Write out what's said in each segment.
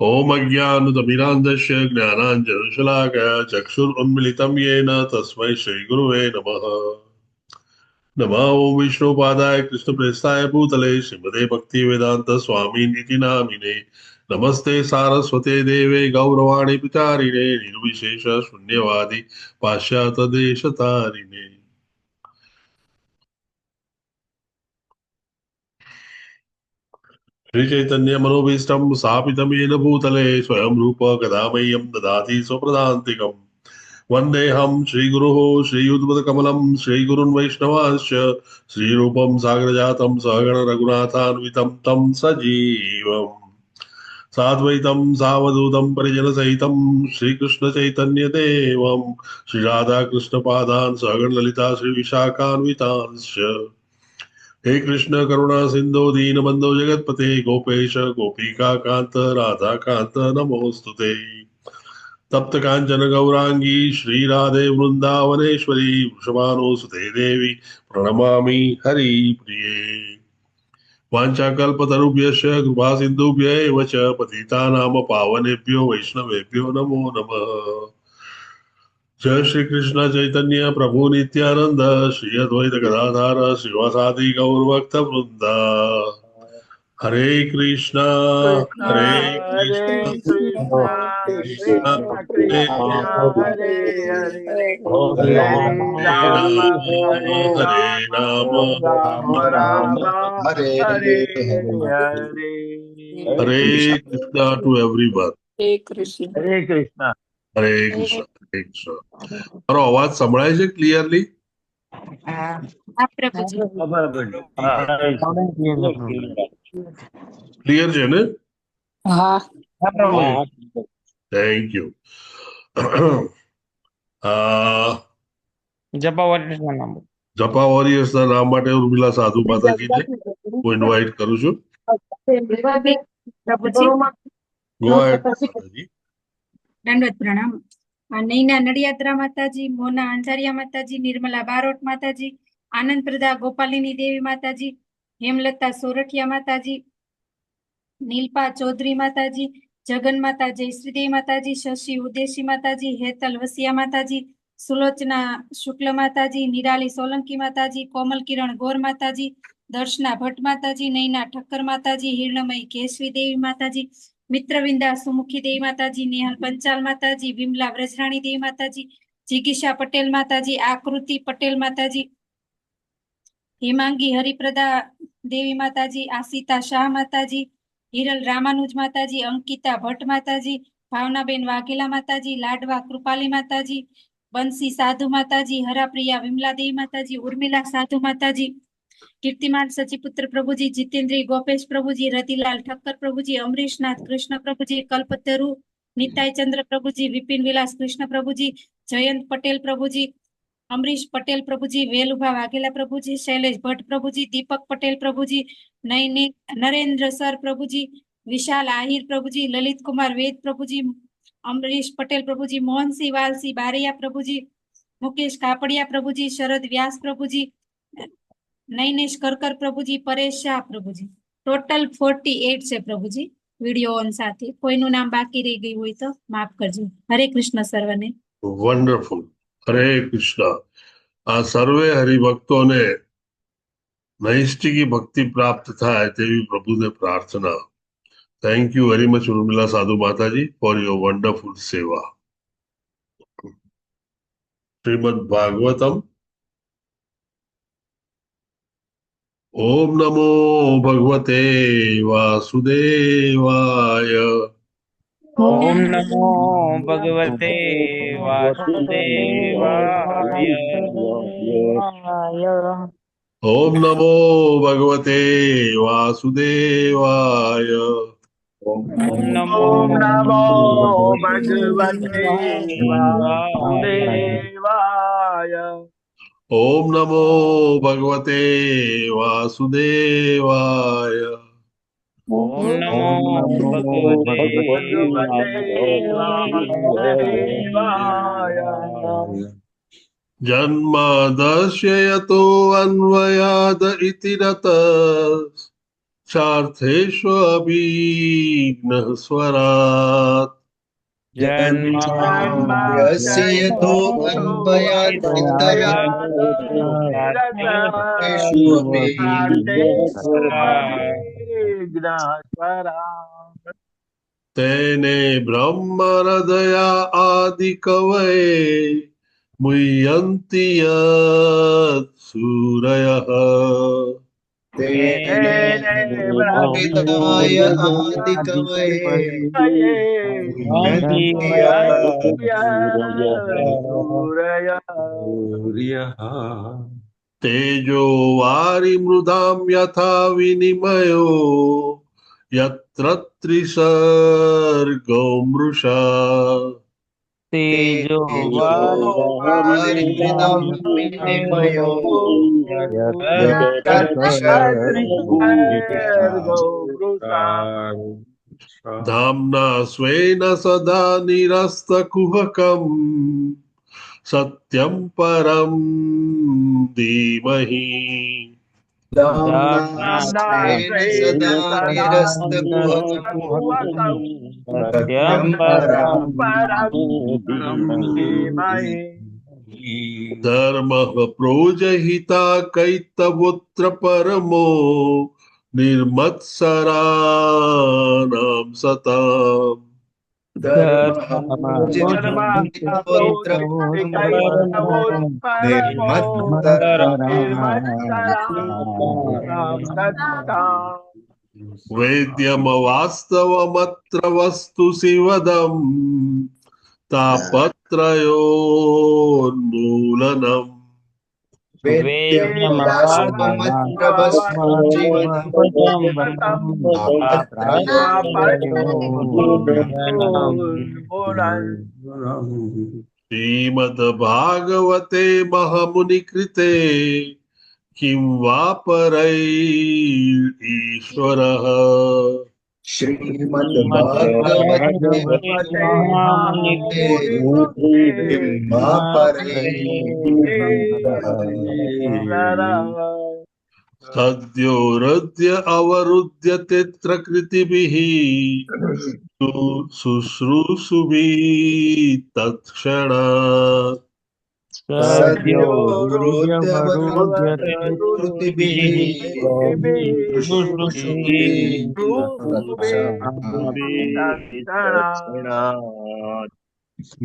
ओम अज्ञानतिमिरान्धस्य ज्ञानाञ्जनशलाकया चक्षुरुन्मिलितं येन तस्मै श्रीगुरुवे नमः। नमः ओं विष्णुपादाय कृष्णप्रेष्ठाय भूतले श्रीमते भक्तिवेदान्त स्वामिनिति नामिने। नमस्ते सारस्वते देवे गौरवाणी प्रचारिणे निर्विशेष शून्यवादी पाश्चात्यदेशतारिणे। श्रीचैतन्य मनोभीष्टं स्थापितं येन भूतले स्वयं रूप कदा मह्यं ददाति स्वप्रदान्तिकम्। वन्देऽहं श्रीगुरुः श्रीयुतपदकमलं श्रीगुरुन् वैष्णवांश्च श्रीरूपं सागरजातं सहगण रघुनाथान्वितं तं सजीवम् साद्वैतं सावधूतं परिजनसहितं श्रीकृष्णचैतन्यदेवं श्रीराधाकृष्णपादान् सहगण ललिता श्रीविशाखान्वितांश्च। हे कृष्ण करुणा सिंधु दीनबंधो जगतपते गोपेश गोपिका कांत राधा कांत नमोस्तुते। तप्त कांचन गौरांगी श्री राधे वृंदावनेश्वरी वृषभानुसुते देवी प्रणमामि हरि प्रिये। वाञ्छाकल्पतरुभ्यश्च कृपा सिन्धुभ्य एव च पतितानां पावनेभ्यो वैष्णवेभ्यो नमो नमः। जय श्री कृष्ण चैतन्य प्रभु नित्यानंद श्री अद्वैत गदाधार श्रीवासादि गौर भक्त वृंदा। हरे कृष्णा कृष्णा हरे हरे कृष्णा कृष्णा कृष्णा कृष्ण हरे कृष्णा हरे हरे हरे हरे हरे राम हरे हरे राम राम राम राम हरे हरे हरे हरे हरे हरे कृष्ण कृष्णा टू एवरीवन। હરે કૃષ્ણ. हरे कृष्णा हरे कृष्ण हरे कृष्ण। મારો અવાજ સંભળાય છે ક્લિયરલી? આ પ્રભુજી. ખબર પડી હરે ક્લિયર છે ને? હા. પ્રભુજી થેન્ક યુ. જપા વોરિયર્સના નામ. જપા વોરિયર્સના નામ માટે ઉર્મિલા સાધુ માતાજીને હું ઇન્વાઇટ કરું છું. પ્રભુજી ગો હેડ માતાજી. દંડવત પ્રણામ. નૈના નડિયાદરા માતાજી, મોના અંજારિયા માતાજી, નિર્મલા બારોટ માતાજી, આનંદ પ્રદા ગોપાલિની દેવી માતાજી, હેમલતા સોરઠિયા માતાજી, નીલપા ચૌધરી માતાજી, જગન માતા જયશ્રીદેવી માતાજી, શશી ઉદેશી માતાજી, હેતલ વસિયા માતાજી, સુલોચના શુક્લ માતાજી, નિરાલી સોલંકી માતાજી, કોમલ કિરણ ગોર માતાજી, દર્શના ભટ્ટ માતાજી, નૈના ઠક્કર માતાજી, હિરણમય કેશવી દેવી માતાજી, મિત્રવિંદા સુમુખી દેવી માતાજી, નેહલ પંચાલ માતાજી, વિમલા વ્રજરાણી દેવી માતાજી, જિગીશા પટેલ માતાજી, આકૃતિ પટેલ માતાજી, હેમાંગી હરિપ્રદા દેવી માતાજી, આસિતા શાહ માતાજી, હિરલ રામાનુજ માતાજી, અંકિતા ભટ્ટ માતાજી, ભાવનાબેન વાઘેલા માતાજી, લાડવા કૃપાલી માતાજી, બંસી સાધુ માતાજી, હરાપ્રિયા વિમલા દેવી માતાજી, ઉર્મિલા સાધુ માતાજી, કીર્તિમાન સચીપુત્ર પ્રભુજી, જીતેન્દ્રી ગોપેશ પ્રભુજી, રતિલાલ ઠક્કર પ્રભુજી, અમરીશનાથ કૃષ્ણ પ્રભુજી, કલ્પતરુ નિતાઈ ચંદ્ર પ્રભુજી, વિપિન વિલાસ કૃષ્ણ પ્રભુજી, જયંત પટેલ પ્રભુજી, અમરીશ પટેલ પ્રભુજી, વેલુભા વાઘેલા પ્રભુજી, શૈલેષ ભટ્ટ પ્રભુજી, દીપક પટેલ પ્રભુજી, નરેન્દ્ર સર પ્રભુજી, વિશાલ આહિર પ્રભુજી, લલિત કુમાર વેદ પ્રભુજી, અમરીશ પટેલ પ્રભુજી, મોહનસિંહ વાલસિંહ બારૈયા પ્રભુજી, મુકેશ કાપડિયા પ્રભુજી, શરદ વ્યાસ પ્રભુજી, નૈનેશ કરકર પ્રભુજી, પરેશ શાહ પ્રભુજી. ટોટલ 48 છે પ્રભુજી વિડીયો ઓન સાથે. કોઈનું નામ બાકી રહી ગયું હોય તો માફ કરજો. હરે કૃષ્ણ સર્વને. વન્ડરફુલ. હરે કૃષ્ણ. આ સર્વે હરિભક્તોને નૈષ્ઠિકી ભક્તિ પ્રાપ્ત થાય તેવી પ્રભુને પ્રાર્થના. Thank you very much Urmila સાધુ માતાજી ફોર યોર વન્ડરફુલ સેવા. શ્રીમદ ભાગવતમ. ઓમ નમો ભગવતે વાસુદેવાય. ઓમ નમો ભગવતે વાસુદેવાય. ઓમ નમો ભગવતે વાસુદેવાય. ઓમ નમો ઓમ નમો ભગવતે વાસુદેવાય. વાસુદેવાય ઓમ નમો ભગવતે વાસુદેવાય. ઓમ નમો ભગવતે ભગવતે વાસુદેવાય. વાસુદેવાય જન્મદસ્ય યતો અન્વયાદ ઇતિ રત चार्थेष्वभिघ्नः स्वरात् जन्माद्यस्य यतोऽन्वयादितया तेषु अपि तेने ब्रह्महृदया आदिकवये मुह्यन्ति यत् सूरयः तेने ब्रह्महृदाय आदिकवये मुह्यन्ति सूर्यः तेजो वारिमृदां यथा विनिमयो यत्र त्रिसर्गो मृषा तेजो वारिमृदां विनिमयो यत्र धाम्ना स्वेन सदा निरस्तकुहकम् सत्यं परं धीमहि स्वेन सदा निरस्तकुहकम् सत्यं परं धीमहि धर्मः प्रोजहिता कैतवोऽत्र परमो निर्मत्सराणां सताम् वेद्यमवास्तवमत्र वस्तु शिवदम् तापत्रयोन्मूलनम् वेद्यमवास्तवमत्र वस्तु श्रीमद्भागवते महामुनिकृते किं वा परैरीश्वरः श्रीमद्भागवते किं वा सद्यो हृद्य अवरुध्य तत्र कृतिभिः शुश्रूषुभिः तत्क्षणात् सद्यो हृद्यवरुध्यकृतिभिः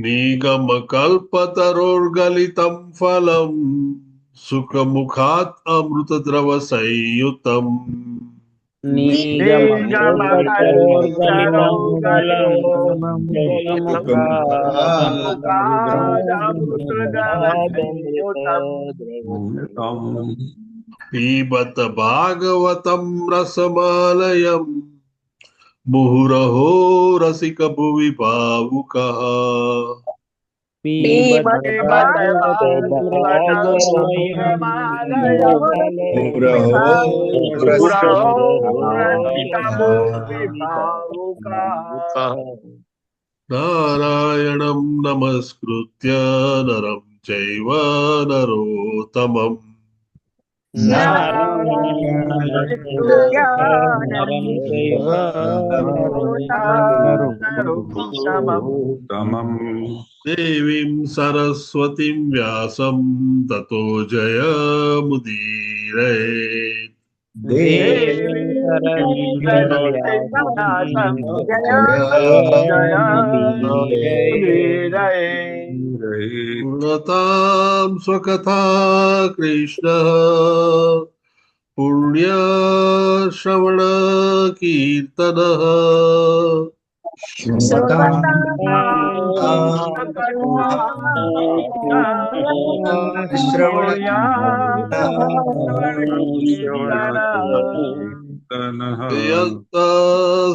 निगमकल्पतरोर्गलितं फलं सुखमुखात् अमृतद्रवसंयुतम् पिबत भागवतं रसमालयम् मुहुरहो रसिक भुवि भावुकः नारायणं नमस्कृत्य नरं चैव नरोत्तमम् देवीं सरस्वतीं व्यासं ततो जयमुदीरयेत् पूर्णतां स्वकथा कृष्णः पुण्यश्रवणकीर्तनः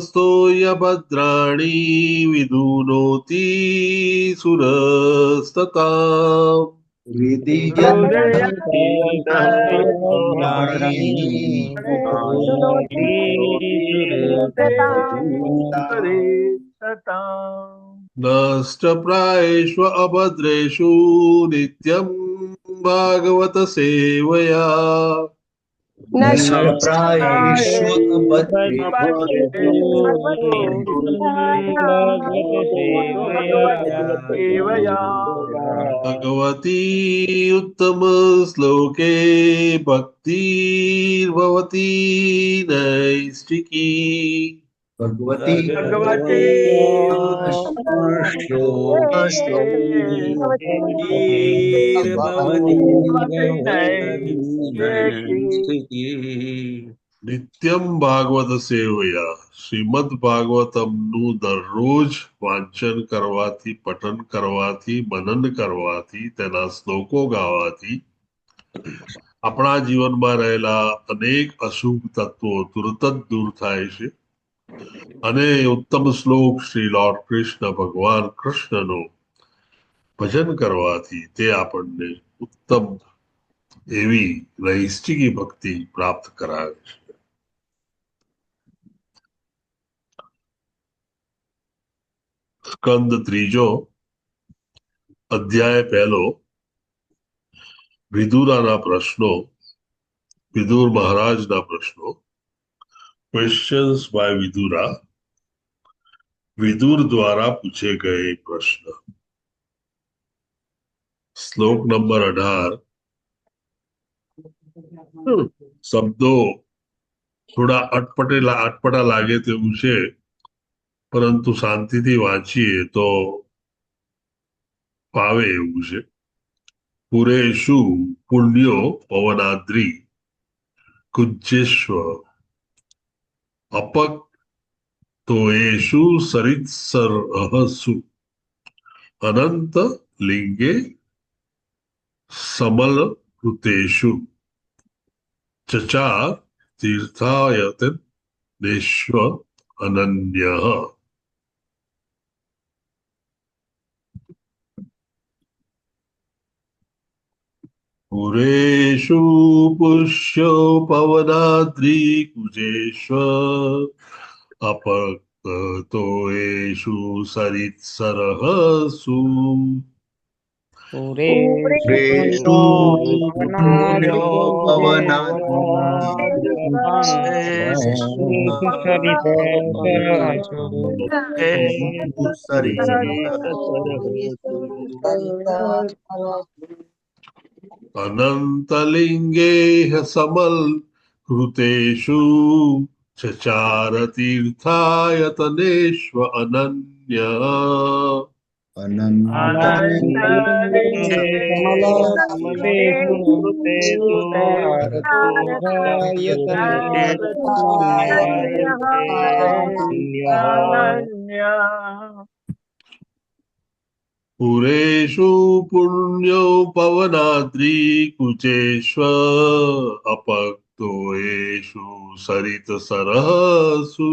स्तोयभद्राणि विदुनोति सुरस्तताम् नष्टप्रायेषु अभद्रेषु नित्यं भागवत सेवया भगवती उत्तम श्लोके भक्तिर्भवती नैष्ठिकी भगवती નિત્યમ ભાગવત સેવયા શ્રીમદ ભાગવતમનું દરરોજ વાંચન કરવાથી પઠન કરવાથી મનન કરવાથી તેના શ્લોકો ગાવાથી આપણા જીવનમાં રહેલા અનેક અશુભ તત્વો તુરત જ દૂર થાય છે અને ઉત્તમ શ્લોક શ્રી લોર્ડ કૃષ્ણ ભગવાન કૃષ્ણનો ભજન કરવાથી તે આપણને ઉત્તમ એવી નૈષ્ઠિકી ભક્તિ પ્રાપ્ત કરાવે છે. સ્કંદ ત્રીજો અધ્યાય પહેલો વિદુરાના પ્રશ્નો વિદુર મહારાજના પ્રશ્નો ક્વેશ્ચન્સ બાય વિદુરા વિદુર દ્વારા પૂછે ગયે પ્રશ્ન શ્લોક નંબર 18 શબ્દો થોડા અટપટા લાગે તેવું છે પરંતુ શાંતિથી વાંચીએ તો ફાવે એવું છે. પુરેશુ પુણ્યો પવનાદ્રી કુજ્જેશ્વ અપક તોયેષુ સરિત્સરહસુ અનંત લિંગે સમલ કૃતેષુ ચચાર તીર્થાયત દેશ્વ અનન્યઃ. પુરેષુ પુષ્યો પવનાદ્રી કુજેશ્વ અપક્તોયેષુ સરિત્સરહસુ અનંતલિંગેહ સમલ કૃતેષુ ચચાર તીર્થાયતનેષ્વ અનન્યઃ. પુરેષુ પુણ્યો પવનાદ્રી કુચેશ્વ અપક્તોયેષુ સરિતસરહસુ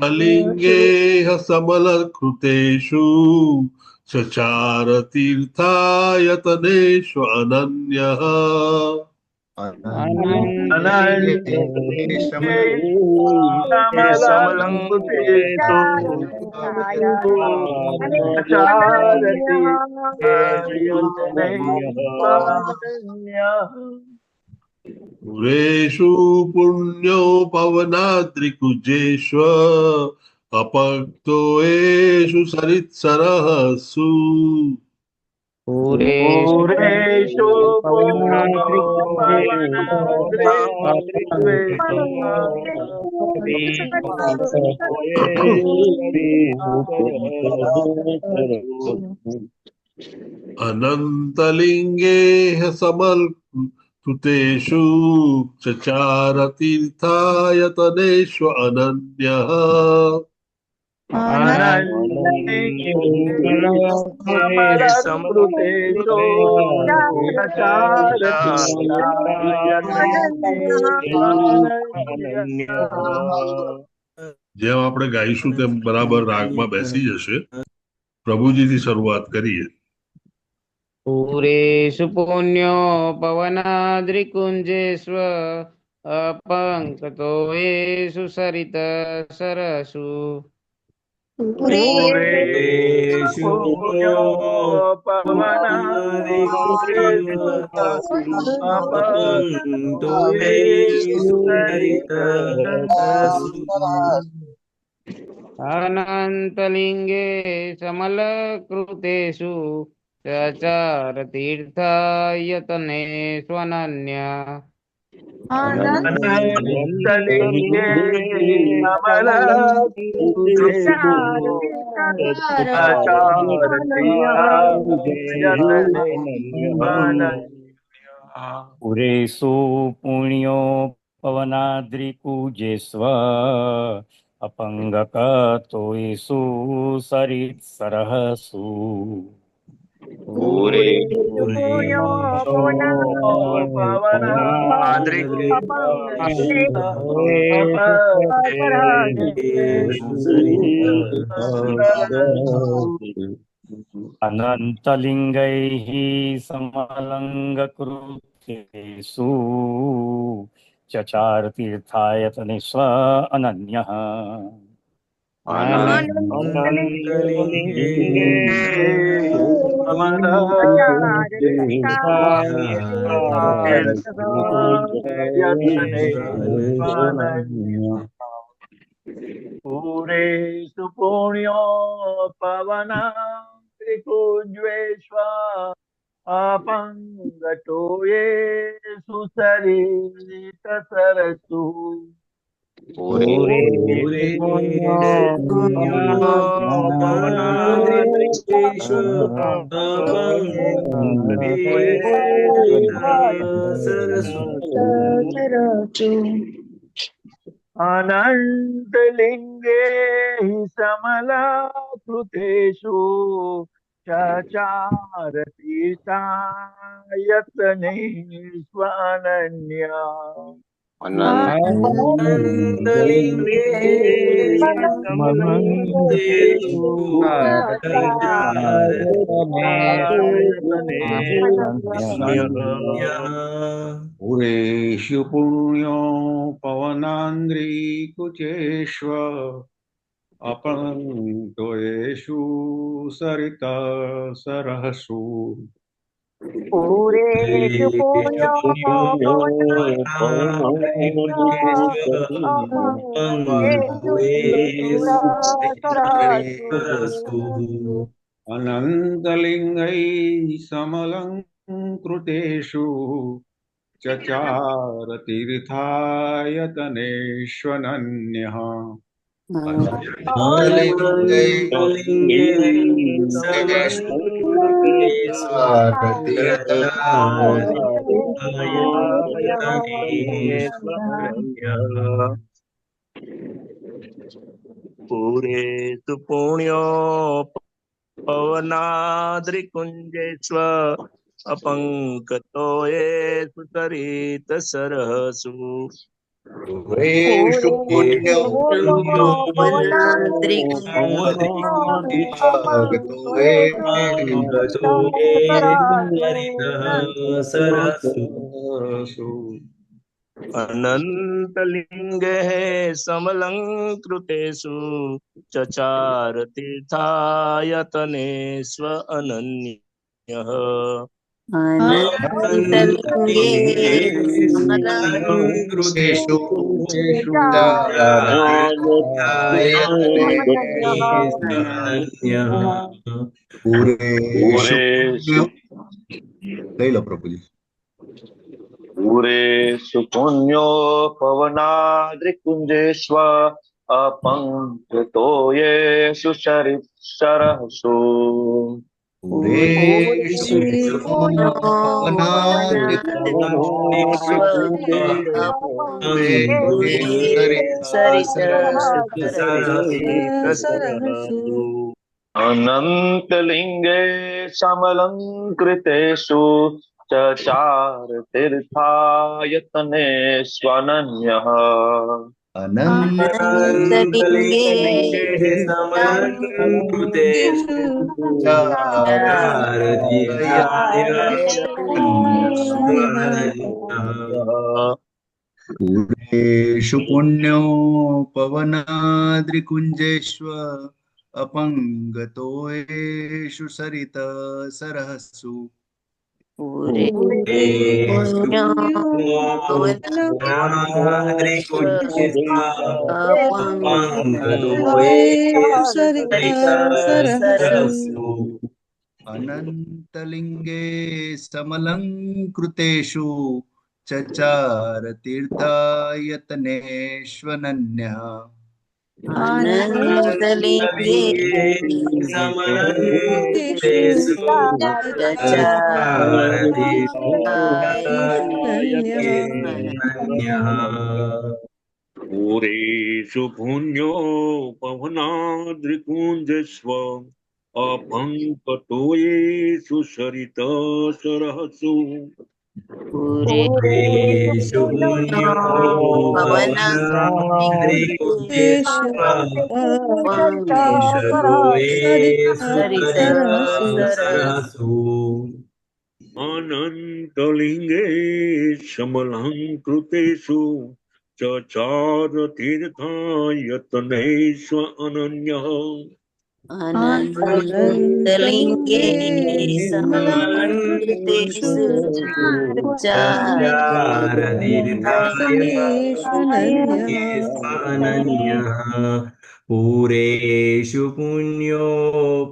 અનંતલિંગેહ સમલકૃતેષુ ચચાર તીર્થાયતનેષુ અનન્યઃ. પુરેષુ પુણ્યો પવનાદ્રિકુજેશ્વ અપક્તોયેષુ સરિત્સરહસુ અનંતલિંગેહ સમલ કૃતેષુ ચચાર તીર્થાયતનેષુ અનન્યઃ. જેમ આપણે ગાઈશું તેમ બરાબર રાગમાં બેસી જશે. પ્રભુજીથી શરૂઆત કરીએ. पूरेषु पुण्यो पवनाद्रिकुञ्जेष्व अपङ्कतो येषु सरितसरसु पूरेषु पुण्यो पवनादिगुणेषु अपङ्क्तो येषु सरितसरसु अनन्तलिङ्गे समलकृतेषु चचारतीर्थायतनेष्वनन्या अनन्तलिङ्गे कमलकृतेषु चचारतीर्थायतने पुरेषु पुण्यो पवनाद्रिपूजेष्व अपङ्गकतोषु सरित्सरसु पुण्यो अनन्तलिङ्गैः समलङ्गकृतेषु चचारतीर्थायतनेष्व अनन्यः पूरेषु पुण्यो पवना त्रिकुञ्जेष्व अपङ्गतो येषु सरितसरसु अनन्तलिङ्गे हि समलाकृतेषु चचारतीर्थायतनेष्वनन्या पुरेषु पुण्यो पवनान्द्रिकुचेष्व अपङ्क्तेषु सरितसरसु पूरेषु पुण्यो अनन्तलिङ्गैः समलङ्कृतेषु चचारतीर्थायतनेष्वनन्यः पूरेषु पुण्यो पवनाद्रिकुञ्जेष्व अपङ्कतो येषु सरितसरसु पुरेषु पुण्यो पवनाद्रिकुञ्जेष्व सरसु अनन्तलिङ्गैः समलङ्कृतेषु चचार तीर्थायतनेष्व अनन्यः समलङ्कृतेषु पुरेषु लई लो प्रभु जी पूरेषु पुण्यो पवनाद्रिकुञ्जेष्व अपङ्क्तो येषु सरसु पुरेषु पुण्यो पवनाद्रिकुञ्जेष्व अनन्तलिङ्गे समलङ्कृतेषु चचार तीर्थायतनेष्वनन्यः अनन्तलिङ्गे समलङ्कृतेषु पुरेषु पुण्यो पवनाद्रिकुञ्जेष्व अपङ्गतो येषु सरितसरःसु अनन्तलिङ्गे समलङ्कृतेषु चचार तीर्थायतनेष्वनन्यः अनन्तलिङ्गे समलङ्कृतेषु चचारतीर्थायतनेष्वनन्यः पुरेषु पुण्यो पवनाद्रिकुञ्जस्व अपङ्कतो येषु सरितसरःसु पुरेषु पुण्यो पवनाद्रिकुञ्जेषु अपङ्कतो येषु सरितसरःसु अनन्तलिङ्गे समलङ्कृतेषु चचार तीर्थायतनेषु अनन्यः अनन्तलिङ्गे समलङ्कृतेषु चचारतीर्थायतनेष्वनन्यः पुरेषु पुण्यो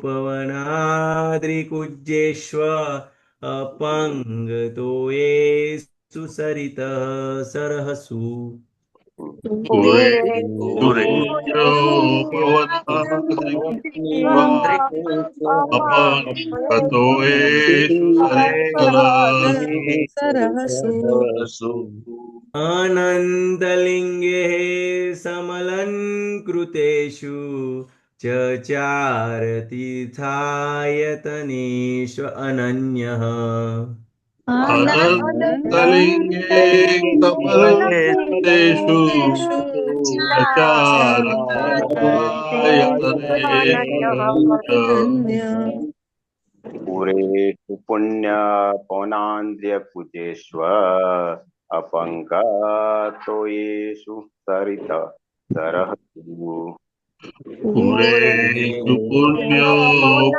पवनाद्रिकुज्येष्व अपङ्गतो येषु सरितसरःसु पुण्यो पवनाद्रिकुञ्जेष्व अपङ्गतो येषु सरितसरःसु अनन्तलिङ्गे समलङ्कृतेषु चचार तीर्थायतनेषु अनन्यः अनन्तलिङ्गे कमलकृतेषु चचार तीर्थायतनेषु पुरेषु पुण्य पवनान्द्रियकुजेष्व अपङ्कतो येषु सरितसरःसु पुरेषु पुण्यो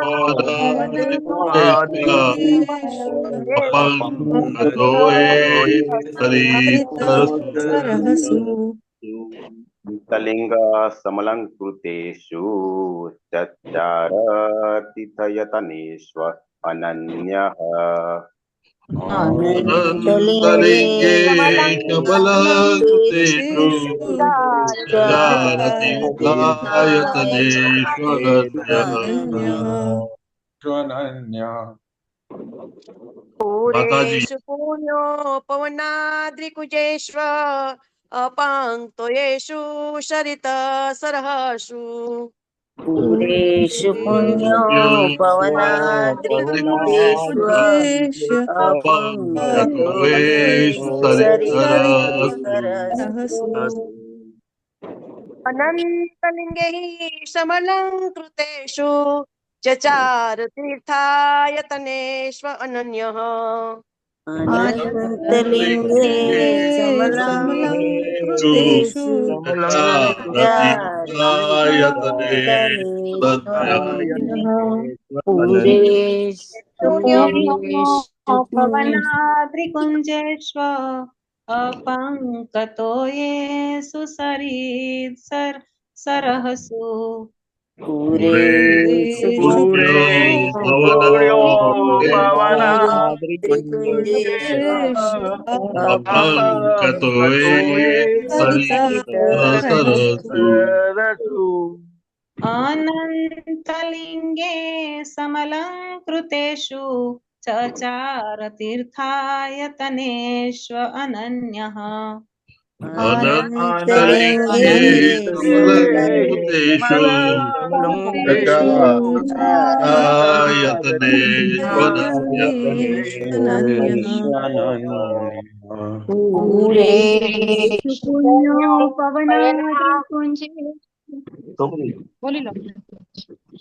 पवनाद्रिकुञ्जेष्व अपङ्गतो येषु सरितसरःसु अनन्तलिङ्ग समलङ्कृतेषु चचार तीर्थायतनेष्व अनन्यः अनन्तलिङ्गे कमलकृतेषु चचार तीर्थायतनेषु अनन्यः माताजी पुरेषु पुण्यो पवनाद्रिकुजेष्व अपाङ्क्तो येषु सरितसरःसु पुरेषु पुण्यो पवनाद्रिकुजेष्व अपङ्गतो येषु सरितसरःसु अनन्तलिङ्गे समलङ्कृतेषु चचार तीर्थायतनेष्व अनन्यः अनन्तलिङ्गे समलङ्कृतेषु पवनाद्रिकुञ्जेष्व अपङ्कतो येषु सरितसरःसु पुरेषु पुण्यो पवनाद्रिकुञ्जेषु अपङ्कतो येषु सरितसरःसु अनन्तलिङ्गे समलङ्कृतेषु चचार तीर्थायतनेष्व अनन्यः अनन्तलिङ्गे कमलकृतेषु कमलाङ्गेषु आयतनेष्वनन्यः पूरेषु पुण्यो पवनाद्रिपुञ्जे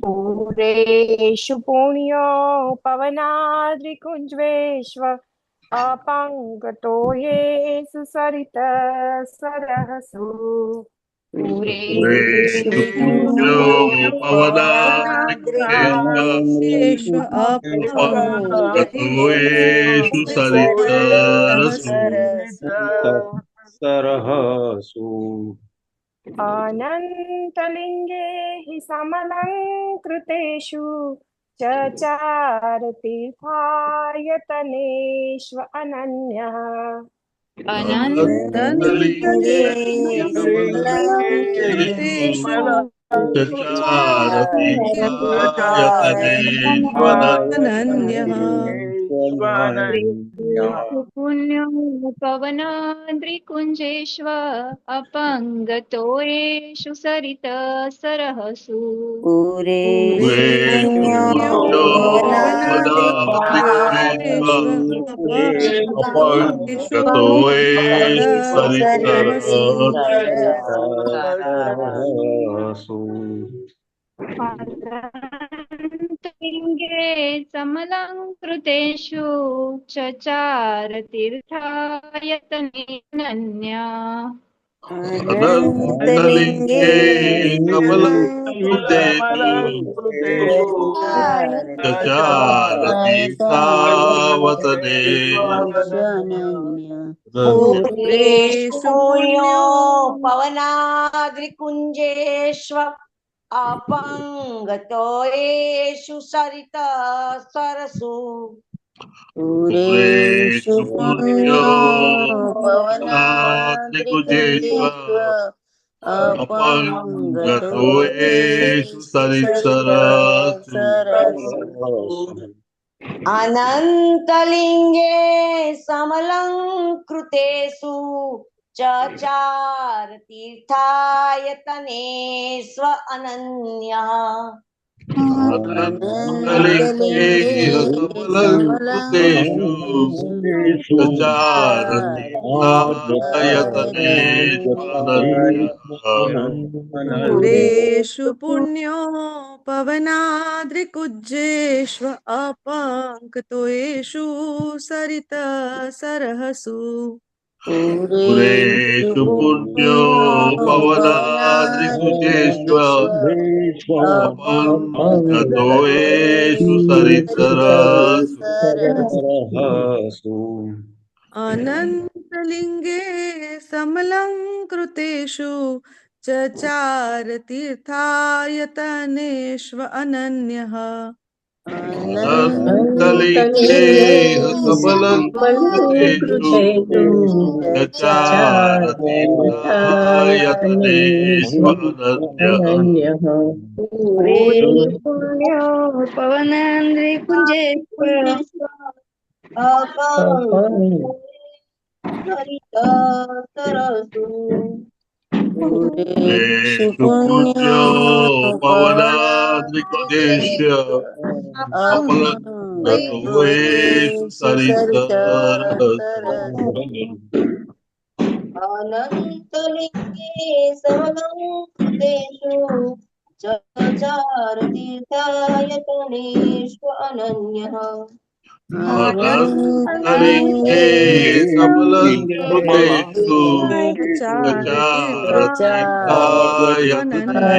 पूरेषु पुण्यो पवनाद्रिकुञ्ज्वेष्व अपङ्गतो येषु सरित सरहसु पूरेषु पुण्यो पवनाद्रिपुञ्जेषु अपङ्गतोषु सरितरसु सरहसु अनन्तलिङ्गे हि समलङ्कृतेषु चचार तीर्थायतनेष्व अनन्यः अनन्तलिङ्गे कमलाङ्गेषु अनन्यः पुण्यो पवनाद्रिकुञ्जेष्व अपङ्गतो येषु सरित सरहसु अनन्तलिङ्गे समलङ्कृतेषु चचार तीर्थायतनेनन्या अनन्तलिङ्गे पूरेषु पुण्यो पवनाद्रिकुञ्जेष्व अपङ्गतो येषु सरित सरसु पूरेषु पुण्यो पवनाद्रिकुञ्जेष्व अपङ्गतो येषु सरितरसु अनन्तलिङ्गे समलङ्कृतेषु चचार तीर्थायतनेष्व अनन्यः पूरेषु पुण्यो पवनाद्रिकुञ्जेष्व अपङ्गतो येषु सरित सरहसु पूरेषु पुण्यो पवनाद्रिकुञ्जेष्व अपङ्गतो येषु सरितरसु अनन्तलिङ्गे समलङ्कृतेषु चचार तीर्थायतनेष्व अनन्यः अनन्तलिङ्गे समलङ्कृतेषु चचार तीर्थायतनेष्व अनन्यः पुण्यो पवनाद्रिकुञ्जेष्व पूरेषु पुण्यो पवनाद्रिकुञ्जेष्व अपङ्गतो येषु सरितरसु अनन्तलिङ्गे समलङ्कृतेषु चचार तीर्थायतनेष्व अनन्यः अनन्तलिङ्गे समलङ्कृतेषु चचार तीर्थायतनेष्व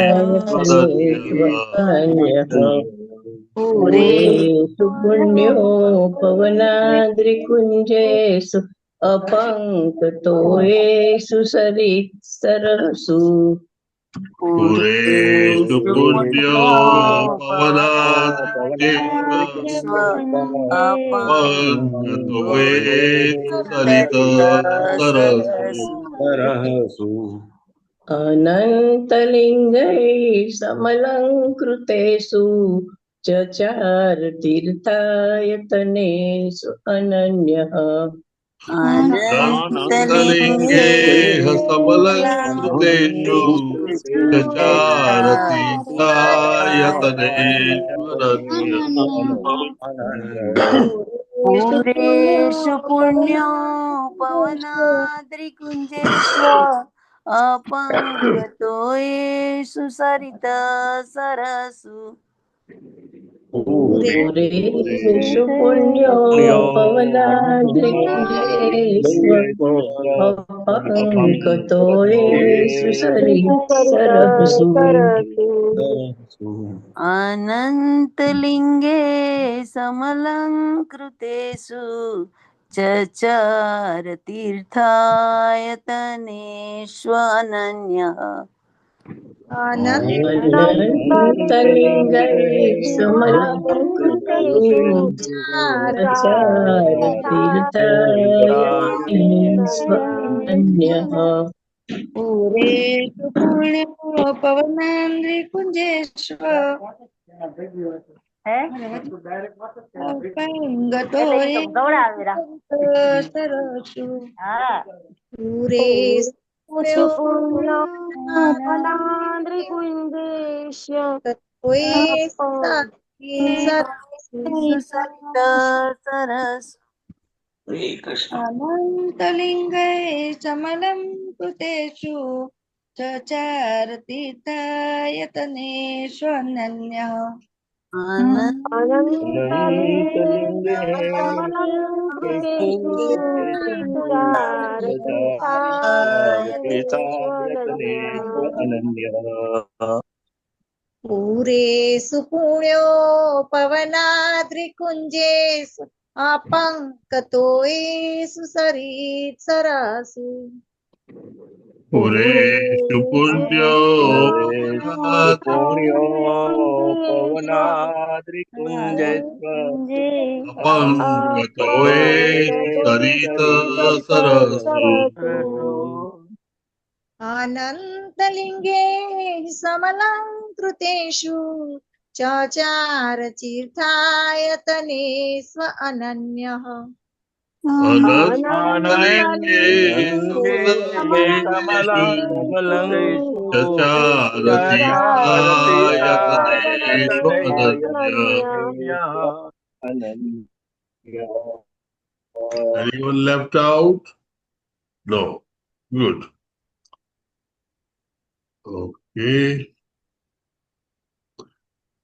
अनन्यः पूरेषु पुण्यो पवनाद्रिकुञ्जेषु अपङ्गतो येषु सरितरसु पूरेषु पुण्यो पवनाद्रिकुञ्जेष्व अपङ्गतो येषु सरितरसु अनन्तलिङ्गै समलङ्कृतेषु चचार तीर्थायतनेषु अनन्यः अनन्तलिङ्गे समलङ्कृतेषु चचार पूरेषु पुण्यो पवनाद्रिकुञ्जेष्व अपङ्गतो येषु सरितसरसु पूरेषु पुण्यो पवनाद्रिकुञ्जेष्व अपङ्गतो येषु सरितसरसु अनन्तलिङ्गे समलङ्कृतेषु चचार तीर्थायतनेष्वनन्यः अनन्तलिङ्गै समलङ्कृतेषु चचार तीर्थायतनेष्वनन्यः पूरेषु पुण्यो पवनाद्रिकुञ्जेष्व अपङ्गतो सरसु पूरेषु पुण्यो पवनाद्रिकुञ्जेष्व सरितसरसु अनन्तलिङ्गे समलं कृतेषु चचार तीर्थायतनेषु अनन्यः अनन्तलिङ्गे पूरेषु पुण्यो पवनाद्रिकुञ्जेषु अपङ्गतो येषु सरित्सरसु पुरेषु पुण्यो पवनाद्रिकुञ्जेष्व अपङ्गतो सरितसरसु अनन्तलिङ्गे समलङ्कृतेषु चचार तीर्थायतनेष्व अनन्यः अनन्तलिङ्गे चचार तीर्थायतनेषु अनन्यः. Anyone left out? No. Good. Okay.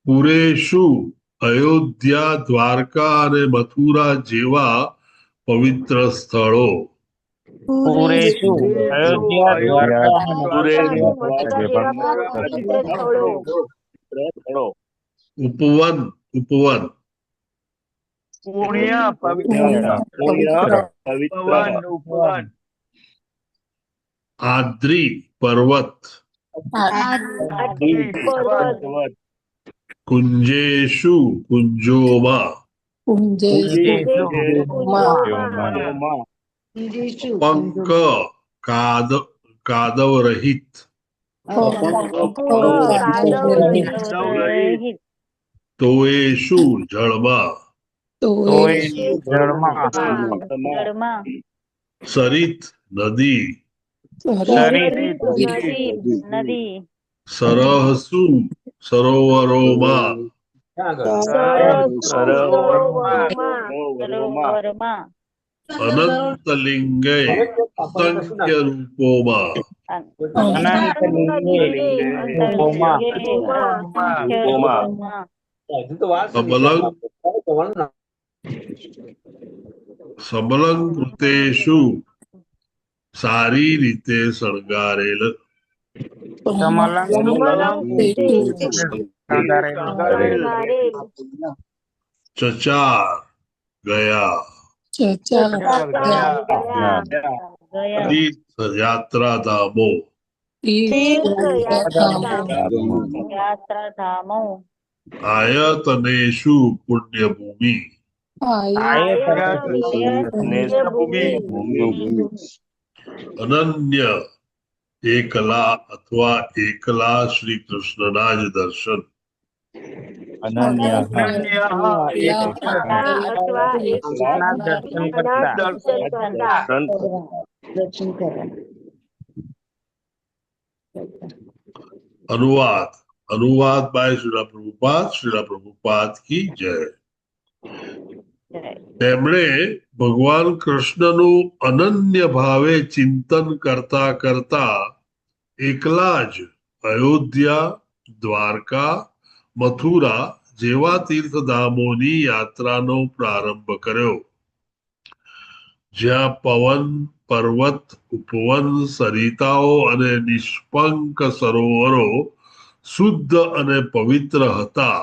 પુરેશુ Ayodhya Dwarka અને મથુરા જેવા પવિત્ર સ્થળો. પૂરેષુ અયોધ્યા ઉપવન ઉપવન પુણ્ય પવિત્ર આદ્રી પર્વત કુંજેશુ કુંજોમાં પંક કાદવ રહિત તોએશુ જળમાં સરિત નદી સરહસુ સરોવરોમાં અનંતલિંગે અસંખ્ય રૂપોમાં સમલંકૃતેષુ સારી રીતે શણગારેલ ચચાર ગયા યાત્રાધામો આયતનેષુ પુણ્યભૂમિ અનન્ય એકલા અથવા એકલા શ્રી કૃષ્ણના જ દર્શન અનન્ય અથવા એકલા દર્શન કરતા દર્શન अनुवाद अनुवाद बाय श्रीला प्रभुपाद की जय। તેમણે ભગવાન કૃષ્ણનું અનન્ય ભાવે ચિંતન કરતા કરતા એકલા જ અયોધ્યા, દ્વારકા, મથુરા જેવા તીર્થધામોની યાત્રાનો પ્રારંભ કર્યો, જ્યાં પવન, પર્વત, ઉપવન, સરિતાઓ અને નિષ્પંક સરોવરો શુદ્ધ અને પવિત્ર હતા,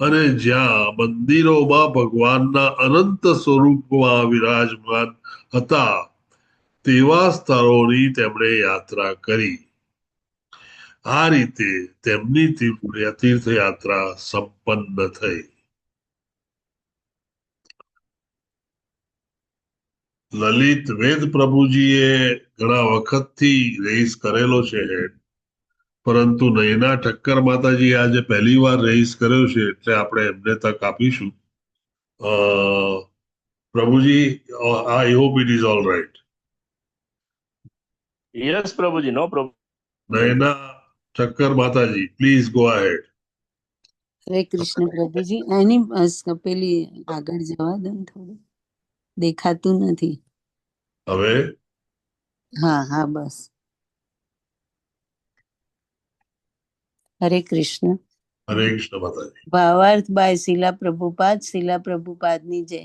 અને જ્યાં મંદિરોમાં ભગવાનના અનંત સ્વરૂપમાં વિરાજમાન હતા તેવા સ્થળોની તેમણે યાત્રા કરી. આ રીતે તેમની તીર્થયાત્રા સંપન્ન થઈ. લલિત વેદ પ્રભુજીએ ઘણા વખતથી રેઇઝ કરેલો છે, પરંતુ નયના ઠક્કર માતાજી આજે પહેલી વાર રેઇઝ કર્યો છે, એટલે આપણે એમને તક આપીશું. પ્રભુજી, I hope it is all right. Yes પ્રભુજી, નો પ્રોબ્લેમ. નયના ઠક્કર માતાજી, પ્લીઝ ગો અહેડ. હરે કૃષ્ણ પ્રભુજી. એની પેલી આગળ જવા દો ને, થોડું દેખાતું નથી. હવે હા હા, બસ. હરે કૃષ્ણ. હરે કૃષ્ણ માતાજી. ભાવાર્થ બાય શીલા પ્રભુપાદની જય.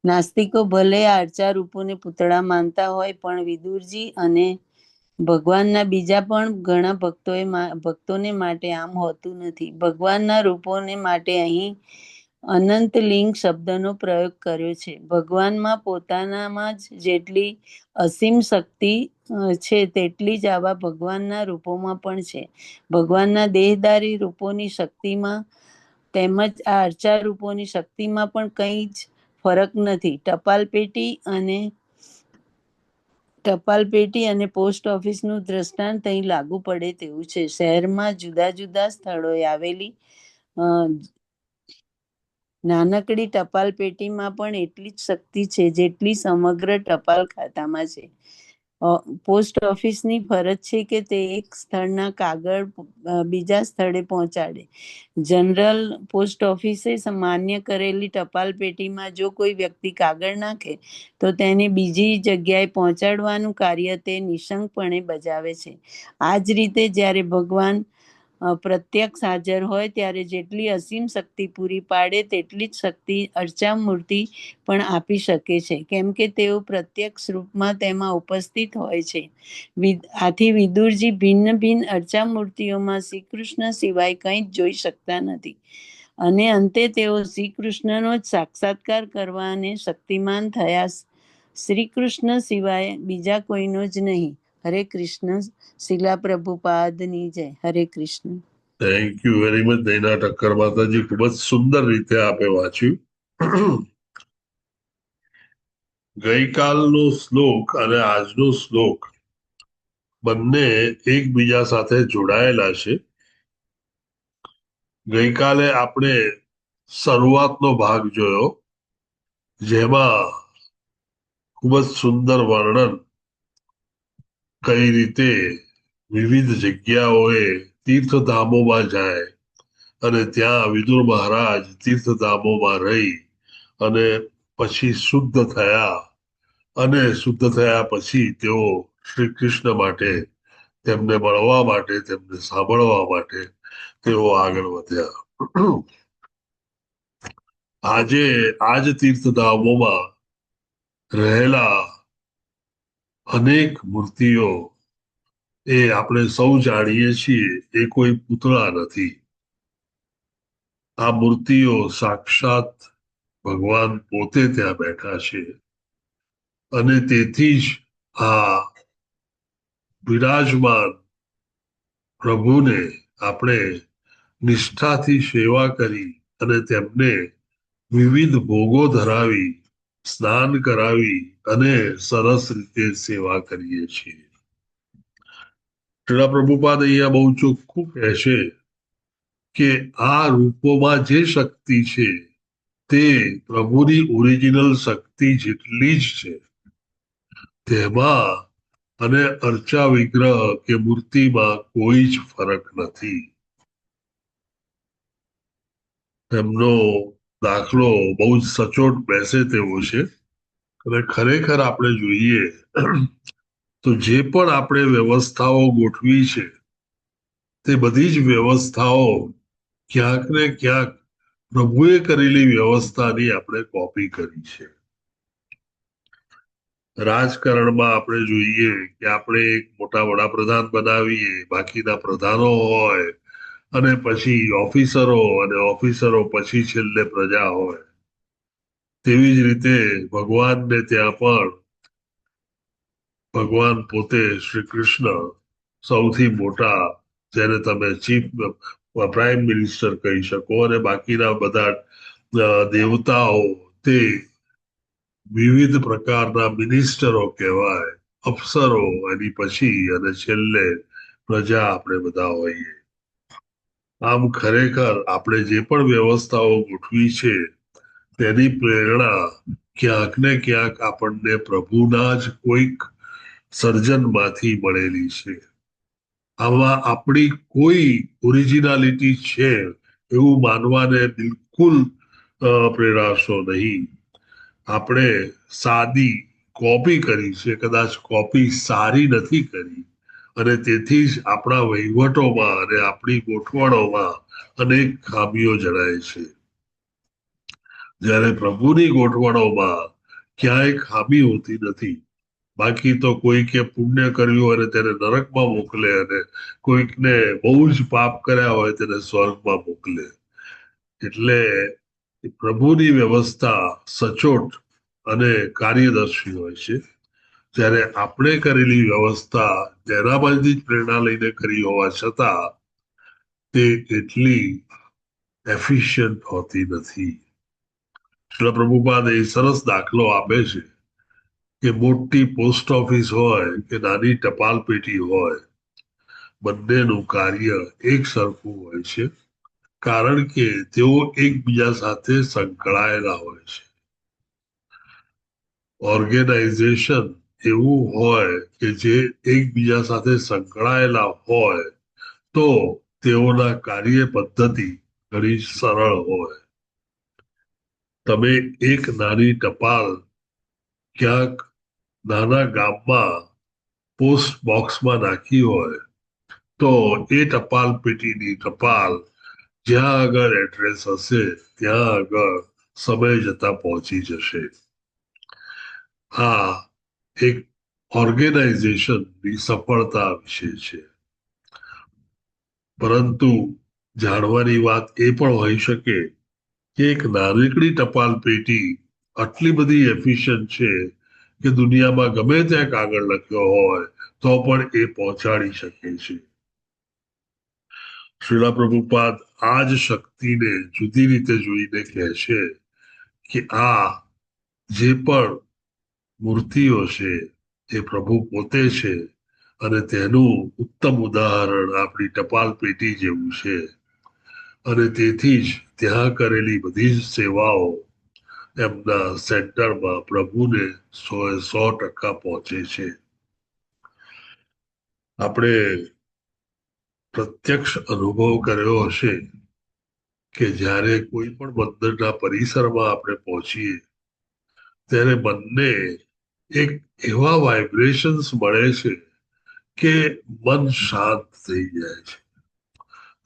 નાસ્તિકો ભલે આર્ચા રૂપોને પૂતળા માનતા હોય, પણ વિદુરજી અને ભગવાનના બીજા પણ ઘણા ભક્તોને માટે આમ હોતું નથી. ભગવાનના રૂપોને માટે અહીં અનંતલિંગ શબ્દનો પ્રયોગ કર્યો છે. ભગવાનમાં પોતાનામાં જ જેટલી અસીમ શક્તિ છે, તેટલી જ આવા ભગવાનના રૂપોમાં પણ છે. ભગવાનના દેહધારી રૂપોની શક્તિમાં તેમજ આ અર્ચા રૂપોની શક્તિમાં પણ કંઈ જ ફરક નથી. ટપાલ પેટી અને પોસ્ટ ઓફિસનું દ્રષ્ટાંત અહીં લાગુ પડે તેવું છે. શહેરમાં જુદા જુદા સ્થળોએ આવેલી નાનકડી ટપાલ પેટીમાં પણ એટલી જ શક્તિ છે જેટલી સમગ્ર ટપાલ ખાતામાં છે. પોસ્ટ ઓફિસની ફરજ છે કે તે એક સ્થળના કાગળ બીજા સ્થળે પહોંચાડે. જનરલ પોસ્ટ ઓફિસે માન્ય કરેલી ટપાલ પેટીમાં જો કોઈ વ્યક્તિ કાગળ નાખે તો તેને બીજી જગ્યાએ પહોંચાડવાનું કાર્ય તે નિઃશંકપણે બજાવે છે. આ જ રીતે જ્યારે ભગવાન પ્રત્યક્ષ હાજર હોય ત્યારે જેટલી અસીમ શક્તિ પૂરી પાડે તેટલી જ શક્તિ અર્ચા મૂર્તિ પણ આપી શકે છે, કેમ કે તેઓ પ્રત્યક્ષ રૂપમાં તેમાં ઉપસ્થિત હોય છે. આથી વિદુરજી ભિન્ન ભિન્ન અર્ચા મૂર્તિઓમાં શ્રી કૃષ્ણ સિવાય કંઈ જ જોઈ શકતા નથી, અને અંતે તેઓ શ્રી કૃષ્ણનો જ સાક્ષાત્કાર કરવા અને શક્તિમાન થયા. શ્રી કૃષ્ણ સિવાય બીજા કોઈનો જ નહીં. હરે કૃષ્ણ. શીલા પ્રભુપાદની જય. હરે Krishna. Thank you very much Naina Thakkar માતાજી, ખૂબ જ સુંદર રીતે આપે વાંચ્યું. ગઈકાલનો શ્લોક અને આજનો શ્લોક બંને એકબીજા સાથે જોડાયેલા છે. ગઈકાલે આપણે શરૂઆતનો ભાગ જોયો, જેમાં ખૂબ જ સુંદર વર્ણન કઈ રીતે વિવિધ જગ્યાઓએ તીર્થધામોમાં જાય અને ત્યાં વિદુર મહારાજ તીર્થધામોમાં રહી અને પછી શુદ્ધ થયા, અને શુદ્ધ થયા પછી તેઓ શ્રી કૃષ્ણ માટે, તેમને મળવા માટે, તેમને સાંભળવા માટે તેઓ આગળ વધ્યા. આજે આજ તીર્થધામોમાં રહેલા અનેક મૂર્તિઓ એ આપણે સૌ જાણીએ છીએ, એ કોઈ પૂતળા નથી. આ મૂર્તિઓ સાક્ષાત ભગવાન પોતે ત્યાં બેઠા છે, અને તેથી જ આ વિરાજમાન પ્રભુને આપણે નિષ્ઠાથી સેવા કરી અને તેમને વિવિધ ભોગો ધરાવી, સ્નાન કરાવી અને સરસ રીતે સેવા કરીએ છીએ. શ્રીલા પ્રભુપાદ અહીંયા બહુ ચોખ્ખું કહે છે કે આ રૂપોમાં જે શક્તિ છે તે પ્રભુની ઓરિજિનલ શક્તિ જેટલી જ છે. તેમાં અને અર્ચા વિગ્રહ કે મૂર્તિમાં કોઈ જ ફરક નથી. એમનો દાખલો બહુ જ સચોટ બેસે તેવો છે. અને ખરેખર આપણે જોઈએ તો જે પણ આપણે વ્યવસ્થાઓ ગોઠવી છે તે બધી જ વ્યવસ્થાઓ ક્યાંક ને ક્યાંક પ્રભુએ કરેલી વ્યવસ્થાની આપણે કોપી કરી છે. રાજકારણમાં આપણે જોઈએ કે આપણે એક મોટા વડાપ્રધાન બનાવીએ, બાકીના પ્રધાનો હોય, અને પછી ઓફિસરો પછી છેલ્લે પ્રજા હોય. તેવી જ રીતે ભગવાનને ત્યાં પણ ભગવાન પોતે શ્રી કૃષ્ણ સૌથી મોટા, જેને તમે ચીફ પ્રાઇમ મિનિસ્ટર કહી શકો, અને બાકીના બધા દેવતાઓ તે વિવિધ પ્રકારના મિનિસ્ટરો કહેવાય, અફસરો, એની પછી અને છેલ્લે પ્રજા આપણે બધા હોઈએ. આમ ખરેખર આપણે જે પણ વ્યવસ્થાઓ ગોઠવી છે તેની પ્રેરણા ક્યાંક ને ક્યાંક આપણને પ્રભુના જ કોઈક સર્જનમાંથી મળેલી છે. આમાં આપણી કોઈ ઓરિજિનાલિટી છે એવું માનવાને બિલકુલ પ્રેરાશો નહીં. આપણે સાદી કોપી કરી છે, કદાચ કોપી સારી નથી કરી, અને તેથી જ આપણા વહીવટોમાં અને આપણી ગોઠવણોમાં અનેક ખામીઓ જણાય છે. જ્યારે પ્રભુની ગોઠવણોમાં ક્યાંય ખામી હોતી નથી. બાકી તો કોઈકે પુણ્ય કર્યું અને તેને નરકમાં મોકલે, અને કોઈકને બહુ જ પાપ કર્યા હોય તેને સ્વર્ગમાં મોકલે. એટલે પ્રભુની વ્યવસ્થા સચોટ અને કાર્યદર્શી હોય છે. જ્યારે આપણે કરેલી વ્યવસ્થા તેનામાંથી જ પ્રેરણા લઈને કરી હોવા છતાં તે એટલી એફિશિયન્ટ હોતી નથી. શ્રી પ્રભુપાદ એ સરસ દાખલો આપે છે કે મોટી પોસ્ટ ઓફિસ હોય કે નાની ટપાલ પેટી હોય, બંનેનું કાર્ય એક સરખું હોય છે, કારણ કે તેઓ એકબીજા સાથે સંકળાયેલા હોય છે. ઓર્ગેનાઇઝેશન એવું હોય કે જે એકબીજા સાથે સંકળાયેલા હોય તો તેઓના કાર્ય પદ્ધતિ ઘણી સરળ હોય. તમે એક નાની ટપાલ ક્યાંક નાના ગામમાં પોસ્ટ બોક્સમાં નાખી હોય તો એ ટપાલ પેટીની ટપાલ જ્યાં આગળ એડ્રેસ હશે ત્યાં આગળ સમય જતા પહોંચી જશે. આ એક ઓર્ગેનાઇઝેશનની સફળતા વિશે છે. પરંતુ જાણવાની વાત એ પણ હોઈ શકે કે એક નાનકડી ટપાલ પેટી આટલી બધી એફિશિયન્ટ છે કે દુનિયામાં ગમે ત્યાં કાગળ લખ્યો હોય તો પણ એ પહોંચાડી શકે છે. શ્રીલા પ્રભુપાદ આ જ શક્તિને જુદી રીતે જોઈને કહે છે કે આ જે પણ મૂર્તિઓ છે એ પ્રભુ પોતે છે, અને તેનું ઉત્તમ ઉદાહરણ આપણી ટપાલ પેટી જેવું છે. અને તેથી જ ત્યાં કરેલી બધી જ સેવાઓ એમના સેન્ટરમાં પ્રભુને 100% પહોંચે છે. આપણે પ્રત્યક્ષ અનુભવ કર્યો હશે કે જ્યારે કોઈ પણ મંદિરના પરિસરમાં આપણે પહોંચીએ ત્યારે બંને એક એવા વાઇબ્રેશન્સ મળે છે કે મન શાંત થઈ જાય છે.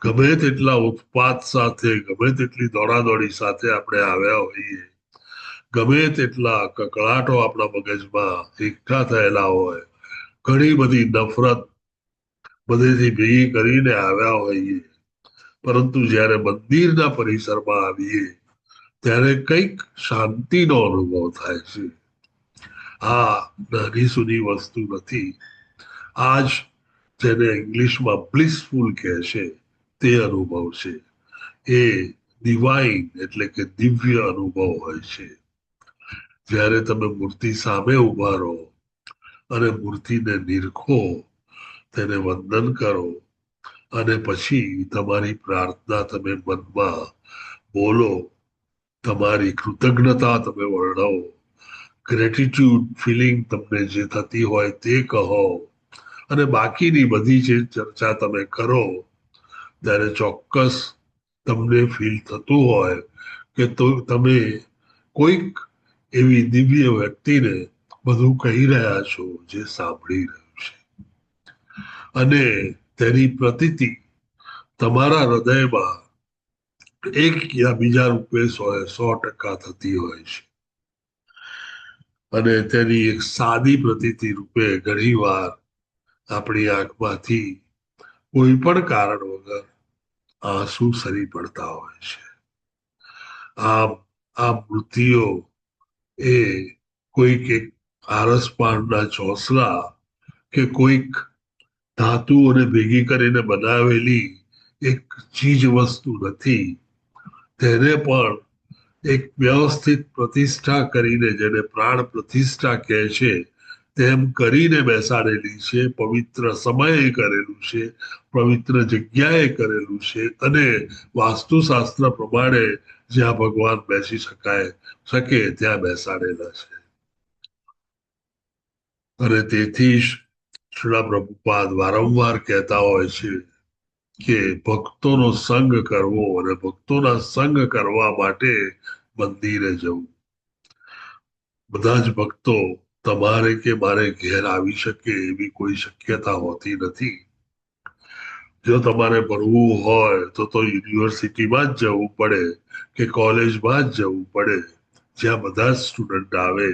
ગમે તેટલા ઉત્પાત સાથે, ગમે તેટલી દોડાદોડી સાથે આપણે આવ્યા હોઈએ, ગમે તેટલા કકળાટો આપણા મગજમાં એકઠા થયેલા હોય, ઘણી બધી નફરત બધેથી ભેગી કરીને આવ્યા હોઈએ, પરંતુ જ્યારે મંદિરના પરિસરમાં આવીએ ત્યારે કંઈક શાંતિનો અનુભવ થાય છે. આ નાની સૂની વસ્તુ નથી. આ જ જેને ઇંગ્લિશમાં બ્લિસફુલ કહે છે તે અનુભવ છે. એ ડિવાઇન એટલે કે દિવ્ય અનુભવ હોય છે. જ્યારે તમે મૂર્તિ સામે ઉભા રહો અને મૂર્તિને નિરખો, તેને વંદન કરો, અને પછી તમારી પ્રાર્થના તમે મનમાં બોલો, તમારી કૃતજ્ઞતા તમે વર્ણવો, ગ્રેટિટ્યુડ ફિલિંગ તમને જે થતી હોય તે કહો, અને બાકીની બધી જે ચર્ચા તમે કરો ત્યારે ચોક્કસ તમને ફીલ થતું હોય કે તો તમે કોઈક એવી દિવ્ય વ્યક્તિને બધું કહી રહ્યા છો જે સાંભળી રહ્યું છે, અને તેની પ્રતીતિ તમારા હૃદયમાં એક યા બીજા રૂપે 100% થતી હોય છે. અને તેની એક સાદી પ્રતીતિ રૂપે ઘણીવાર આપણી આંખમાંથી કોઈ પણ કારણ વગર આંસુ સરી પડતા હોય છે. આ મૃતિઓ એ કોઈક એક આરસપાળના ચોસલા કે કોઈક ધાતુઓને ભેગી કરીને બનાવેલી એક ચીજ વસ્તુ નથી. તેને પણ એક વ્યવસ્થિત પ્રતિષ્ઠા કરીને, જેને પ્રાણ પ્રતિષ્ઠા કહે છે, તેમ કરીને બેસાડેલી છે. પવિત્ર સમયે કરેલું છે, પવિત્ર જગ્યાએ કરેલું છે, અને વાસ્તુશાસ્ત્ર પ્રમાણે જ્યાં ભગવાન બેસી શકે ત્યાં બેસાડેલા છે. અને તેથી જ શ્રીલ પ્રભુપાદ વારંવાર કહેતા હોય છે કે ભક્તોનો સંગ કરવો અને ભક્તોના સંગ કરવા માટે મંદિરે જવું. બધા જ ભક્તો તમારે કે મારે ઘેર આવી શકે એવી કોઈ શક્યતા હોતી નથી. જો તમારે ભણવું હોય તો યુનિવર્સિટીમાં જ જવું પડે કે કોલેજમાં જ જવું પડે જ્યાં બધા જ સ્ટુડન્ટ આવે.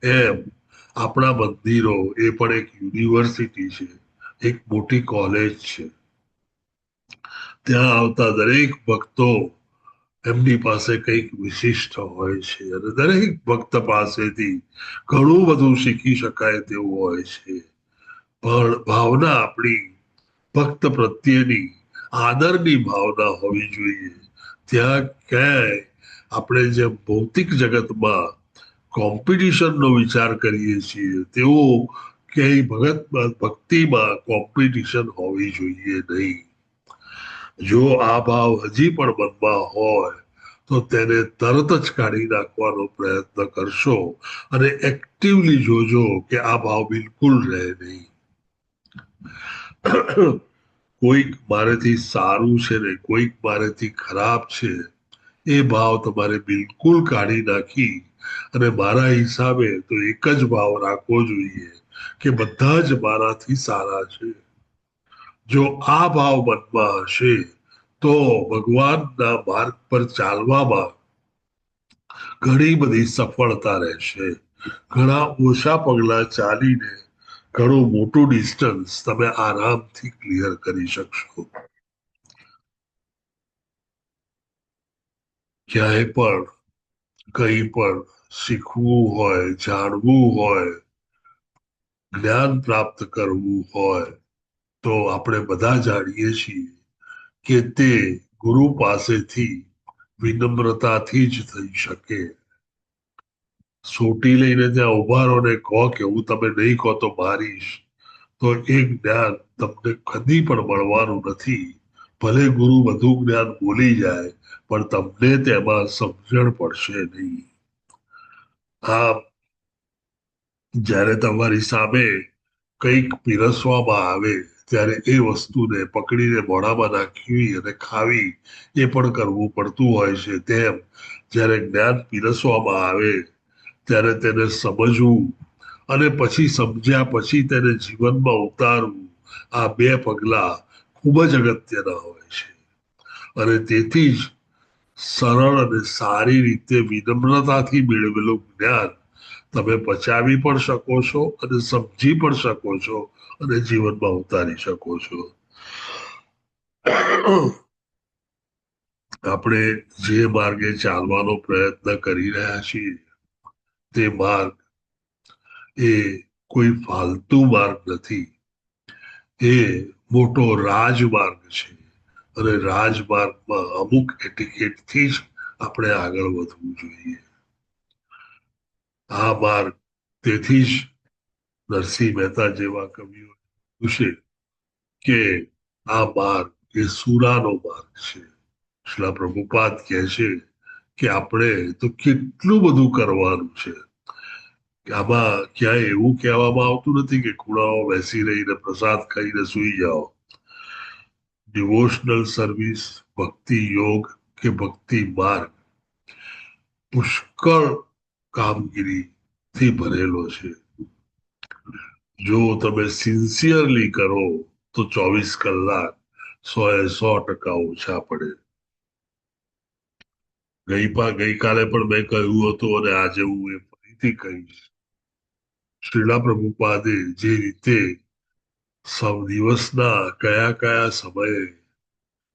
એમ આપણા મંદિરો એ પણ એક યુનિવર્સિટી છે, એક મોટી કોલેજ છે. ત્યાં આવતા દરેક ભક્તો એમની પાસે કંઈક વિશિષ્ટ હોય છે, અને દરેક ભક્ત પાસેથી ઘણું બધું શીખી શકાય તેવું હોય છે. પણ ભાવના આપણી ભક્ત પ્રત્યેની આદરની ભાવના હોવી જોઈએ. ત્યાં ક્યાંય આપણે જેમ ભૌતિક જગતમાં કોમ્પિટિશનનો વિચાર કરીએ છીએ તેવો ક્યાંય ભક્તિમાં કોમ્પિટિશન હોવી જોઈએ નહીં. જો આ ભાવ હજી પણ મનમાં હોય તો તેને તરત જ કાઢી નાખવાનો પ્રયત્ન કરશો, અને એક્ટિવલી જોજો કે આ ભાવ બિલકુલ રહે નહીં. કોઈક મારેથી સારું છે ને કોઈક મારેથી ખરાબ છે એ ભાવ તમારે બિલકુલ કાઢી નાખી અને મારા હિસાબે તો એક જ ભાવ રાખવો જોઈએ કે બધા જ મારાથી સારા છે. જો આ ભાવ મનમાં હશે તો ભગવાનના માર્ગ પર ચાલવામાં ઘણી બધી સફળતા રહેશે. ઘણા ઓછા પગલા ચાલીને ઘણું મોટું ડિસ્ટન્સ તમે આરામથી ક્લિયર કરી શકશો. ક્યાંય પણ કંઈ પણ શીખવું હોય, જાણવું હોય, જ્ઞાન પ્રાપ્ત કરવું હોય તો આપણે બધા જાણીએ છીએ કે તે ગુરુ પાસેથી વિનમ્રતાથી જ થઈ શકે. સોટી લઈને ત્યાં ઉભા રહો ને કહો કે હું તમે નહીં કહો તો મારીશ, તો એ જ્ઞાન તમને કદી પણ મળવાનું નથી. ભલે ગુરુ બધું જ્ઞાન બોલી જાય પણ તમને તેમાં સમજણ પડશે નહીં. આ જ્યારે તમારી સામે કંઈક પીરસવામાં આવે ત્યારે એ વસ્તુને પકડીને મોઢામાં નાખવી અને ખાવી એ પણ કરવું પડતું હોય છે. તેમ જ્યારે જ્ઞાન પીરસવામાં આવે ત્યારે તેને સમજવું અને પછી સમજ્યા પછી તેને જીવનમાં ઉતારવું, આ બે પગલા ખૂબ જ અગત્યના હોય છે. અને તેથી જ સરળ અને સારી રીતે વિનમ્રતાથી મેળવેલું જ્ઞાન તમે પચાવી પણ શકો છો અને સમજી પણ શકો છો અને જીવનમાં ઉતારી શકો છો. આપણે જે માર્ગે ચાલવાનો પ્રયત્ન કરી રહ્યા છીએ તે માર્ગ એ કોઈ ફાલતુ માર્ગ નથી. એ મોટો રાજમાર્ગ છે, અને રાજમાર્ગમાં અમુક એટિકેટથી જ આપણે આગળ વધવું જોઈએ. આ માર્ગ તેથી જ નરસિંહ મહેતા જેવા કવિઓ છે કે આ માર્ગ એ સુરાનો માર્ગ છે. શ્રીલ પ્રભુપાદ કહે છે કે આપણે તો કેટલું બધું કરવાનું છે. આમાં ક્યાંય એવું કહેવામાં આવતું નથી કે ખૂણાઓ બેસી રહીને પ્રસાદ ખાઈને સુઈ જાઓ. ડિવોશનલ સર્વિસ, ભક્તિ યોગ કે ભક્તિ માર્ગ પુષ્કળ કામગીરીથી ભરેલો છે. જો તમે સિન્સિયરલી કરો તો 24 કલાક 100% ઓછા પડે. ગઈકાલે પણ મેં કહ્યું હતું અને આજે હું એ ફરીથી કહીશ. શ્રીલા પ્રભુપાદે જે રીતે દિવસના કયા કયા સમયે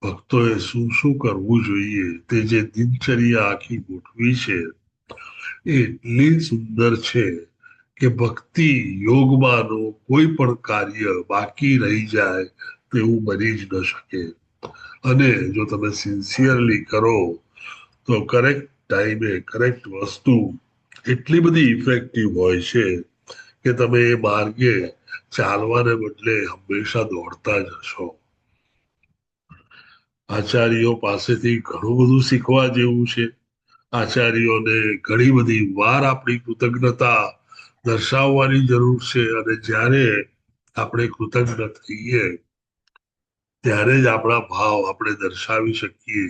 ભક્તોએ શું શું કરવું જોઈએ તે જે દિનચર્યા આખી ગોઠવી છે એ એટલી સુંદર છે કે ભક્તિ યોગમાંનું કોઈ પણ કાર્ય બાકી રહી જાય તેવું બની જ ન શકે. અને જો તમે સિન્સિયરલી કરો તો કરેક્ટ ટાઈમે કરેક્ટ વસ્તુ એટલી બધી ઇફેક્ટિવ હોય છે કે તમે એ માર્ગે ચાલવાને બદલે હંમેશા દોડતા જ હશો. આચાર્યો પાસેથી ઘણું બધું શીખવા જેવું છે. આચાર્યોને ઘણી બધી વાર આપણી કૃતજ્ઞતા દર્શાવવાની જરૂર છે. અને જ્યારે આપણે કૃતજ્ઞ થઈએ ત્યારે જ આપણા ભાવ આપણે દર્શાવી શકીએ.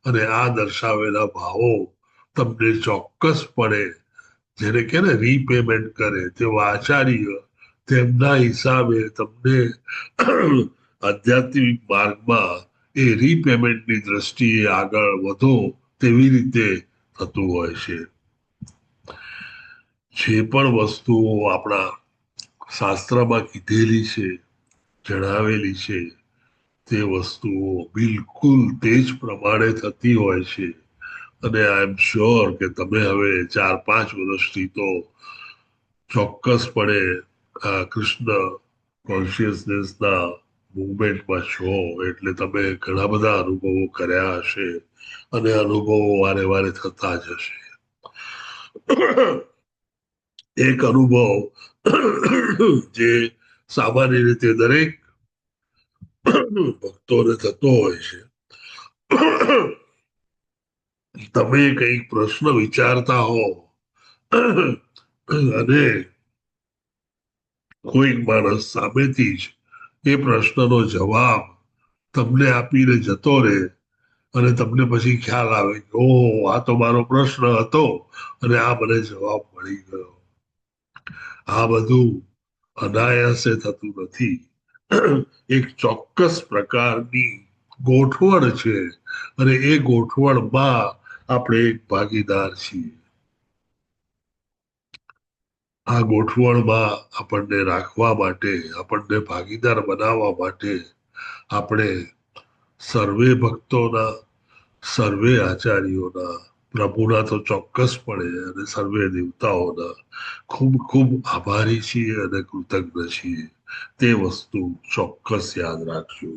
અને આ દર્શાવેલા ભાવો તમને ચોક્કસપણે જેને કે ને રીપેમેન્ટ કરે તેઓ આચાર્ય તેમના હિસાબે તમને આધ્યાત્મિક માર્ગમાં એ રીપેમેન્ટની દ્રષ્ટિએ આગળ વધો તેવી રીતે થતું હોય છે. જે પણ વસ્તુઓ આપણા શાસ્ત્રમાં કીધેલી છે, જણાવેલી છે, તે વસ્તુઓ બિલકુલ તે જ પ્રમાણે થતી હોય છે. અને આઈ એમ શ્યોર કે તમે હવે 4-5 વર્ષથી તો ચોક્કસપણે કૃષ્ણ કોન્શિયસનેસના મુવમેન્ટમાં છો એટલે તમે ઘણા બધા અનુભવો કર્યા હશે અને અનુભવો વારે વારે થતા જ હશે. એક અનુભવ જે સામાન્ય રીતે દરેક ભક્તોને થતો હોય છે. તમે કઈક પ્રશ્ન વિચારતા હો અને કોઈક માણસ સામેથી જ એ પ્રશ્નનો જવાબ તમને આપીને જતો રહે અને તમને પછી ખ્યાલ આવે કે ઓહ, આ તો મારો પ્રશ્ન હતો અને આ મને જવાબ મળી ગયો. આ બધું અનાયાસે થતું નથી. એક ચોક્કસ પ્રકારની ગોઠવણ છે અને એ ગોઠવણમાં આપણે એક ભાગીદાર છીએ. આ ગોઠવણમાં આપણને રાખવા માટે, આપણને ભાગીદાર બનાવવા માટે આપણે સર્વે ભક્તોના, સર્વે આચાર્યોના, પ્રભુના તો ચોક્કસપણે અને સર્વે દેવતાઓના ખૂબ ખૂબ આભારી છીએ અને કૃતજ્ઞ છીએ. તે વસ્તુ ચોક્કસ યાદ રાખજો.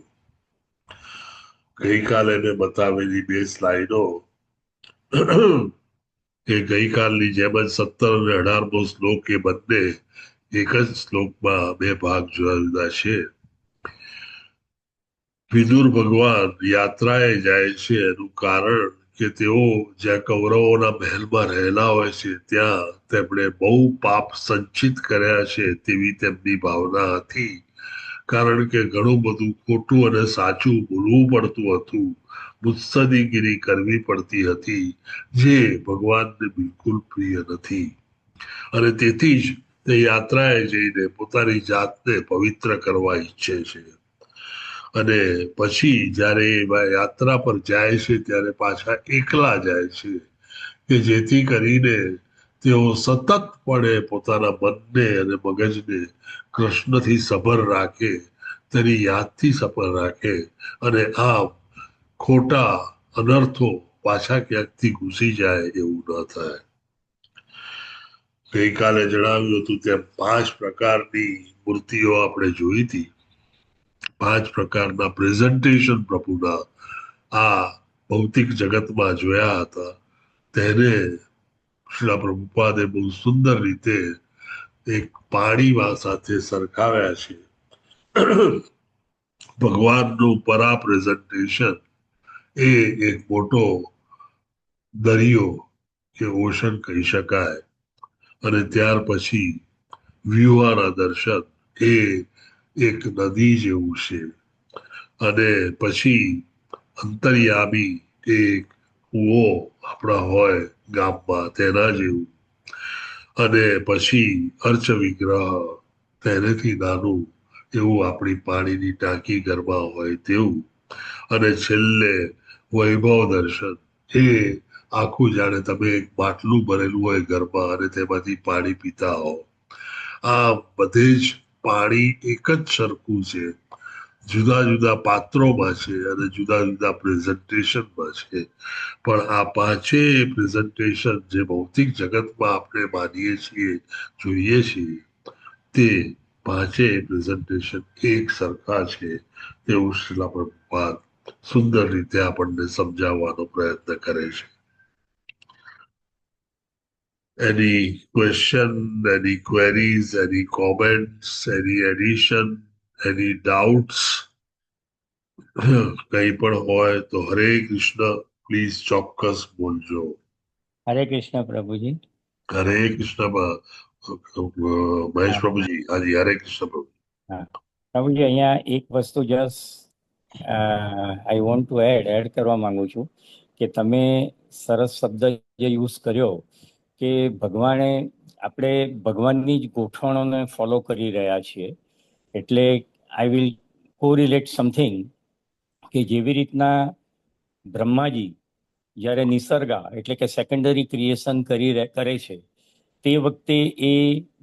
ગઈકાલે મેં બતાવેલી 2 સ્લાઇડો એ ગઈકાલની જેમ જ 17 અને 18મો શ્લોક એ બંને એક જ શ્લોકમાં 2 ભાગ જુદા જુદા છે. વિદુર ભગવાન યાત્રાએ જાય છે એનું કારણ કે તેઓ જ્યાં કૌરવોના મહેલમાં રહેલા હોય છે ત્યાં તેમણે બહુ પાપ સંચિત કર્યા છે તેવી તેમની ભાવના હતી. કારણ કે ઘણું બધું ખોટું અને સાચું બોલવું પડતું હતું, મુત્સદીગીરી કરવી પડતી હતી, જે ભગવાનને બિલકુલ પ્રિય નથી. અને તેથી જ તે યાત્રાએ જઈને પોતાની જાતને પવિત્ર કરવા ઈચ્છે છે. અને પછી જ્યારે યાત્રા પર જાય છે ત્યારે પાછા એકલા જાય છે કે જેથી કરીને તેઓ સતતપણે પોતાના મનને અને મગજને કૃષ્ણથી સભર રાખે, તેની યાદથી સભર રાખે અને આમ ખોટા અનર્થો પાછા ક્યાંકથી ઘૂસી જાય એવું ન થાય. ગઈકાલે જણાવ્યું હતું તેમ 5 પ્રકારની મૂર્તિઓ આપણે જોઈ હતી. 5 પ્રકારના પ્રેઝન્ટેશન પ્રભુના આ ભૌતિક જગતમાં જોયા હતા. તેને શ્રીલ પ્રભુપાદે બહુ સુંદર રીતે એક પાણીમાં સાથે સરખાવ્યા છે. ભગવાનનું પરા પ્રેઝન્ટેશન એ એક મોટો દરિયો કે ઓશન કહી શકાય. અને ત્યાર પછી વ્યુહાના દર્શન એ એક નદી જેવું છે. અને પછી અંતર્યામી એક કૂવો આપણા હોય ગામમાં તેના જેવું. અને પછી અર્ચ વિગ્રહ તેનેથી નાનું એવું આપણી પાણીની ટાંકી ઘરમાં હોય તેવું. અને છેલ્લે વૈભવ દર્શન એ આખું જાણે તમે એક માટલું ભરેલું હોય ઘરમાં અને તેમાંથી પાણી પીતા હો. આ બધે જ પાણી એક જ સરખું છે, જુદા જુદા પાત્રોમાં છે અને જુદા જુદા પ્રેઝન્ટેશનમાં છે. પણ આ પાંચેય પ્રેઝન્ટેશન જે ભૌતિક જગતમાં આપણે માનીએ છીએ, જોઈએ છીએ, તે પાંચેય પ્રેઝન્ટેશન એક સરખા છે તેવું શ્રીલા પ્રભુપાદ સુંદર રીતે આપણને સમજાવવાનો પ્રયત્ન કરે છે. Any question, any queries, any comments, any addition, any doubts? કંઈ પણ હોય તો હરે કૃષ્ણ પ્લીઝ ચોક્કસ બોલજો. હરે કૃષ્ણ પ્રભુજી. હરે કૃષ્ણ મહેશ પ્રભુજી. હાજી, હરે કૃષ્ણ પ્રભુ. હા પ્રભુજી, અહીંયા એક વસ્તુ just I want to add કરવા માંગુ છું કે તમે સરસ શબ્દ જે યુઝ કર્યો કે ભગવાને આપણે ભગવાનની જ ગોઠવણોને ફોલો કરી રહ્યા છીએ. એટલે આઈ વિલ કોરિલેટ સમથિંગ કે જેવી રીતના બ્રહ્માજી જ્યારે નિસર્ગા એટલે કે સેકન્ડરી ક્રિએશન કરે છે તે વખતે એ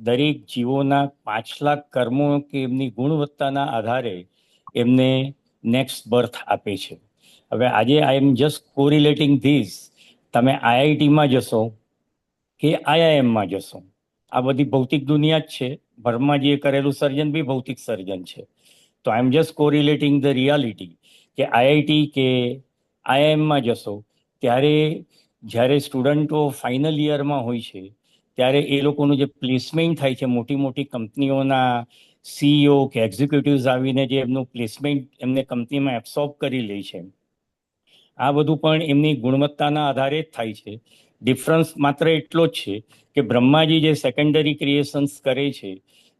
દરેક જીવોના પાછલા કર્મો કે એમની ગુણવત્તાના આધારે એમને નેક્સ્ટ બર્થ આપે છે. હવે આજે આઈ એમ જસ્ટ કોરિલેટિંગ ધીસ. તમે આઈઆઈટીમાં જશો કે આઈઆઈએમમાં જશો, આ બધી ભૌતિક દુનિયા જ છે. બ્રહ્માજીએ કરેલું સર્જન બી ભૌતિક સર્જન છે. તો આઈ એમ જસ્ટ કોરિલેટિંગ ધ રિયાલિટી કે આઈઆઈટી કે આઈઆઈએમમાં જશો ત્યારે જ્યારે સ્ટુડન્ટો ફાઇનલ યરમાં હોય છે ત્યારે એ લોકોનું જે પ્લેસમેન્ટ થાય છે, મોટી મોટી કંપનીઓના સીઈઓ કે એક્ઝિક્યુટિવ્સ આવીને જે એમનું પ્લેસમેન્ટ એમને કંપનીમાં એબ્સોર્બ કરી લે છે, આ બધું પણ એમની ગુણવત્તાના આધારે જ થાય છે. ડિફરન્સ માત્ર એટલો જ છે કે બ્રહ્માજી જે સેકન્ડરી ક્રિએશન્સ કરે છે,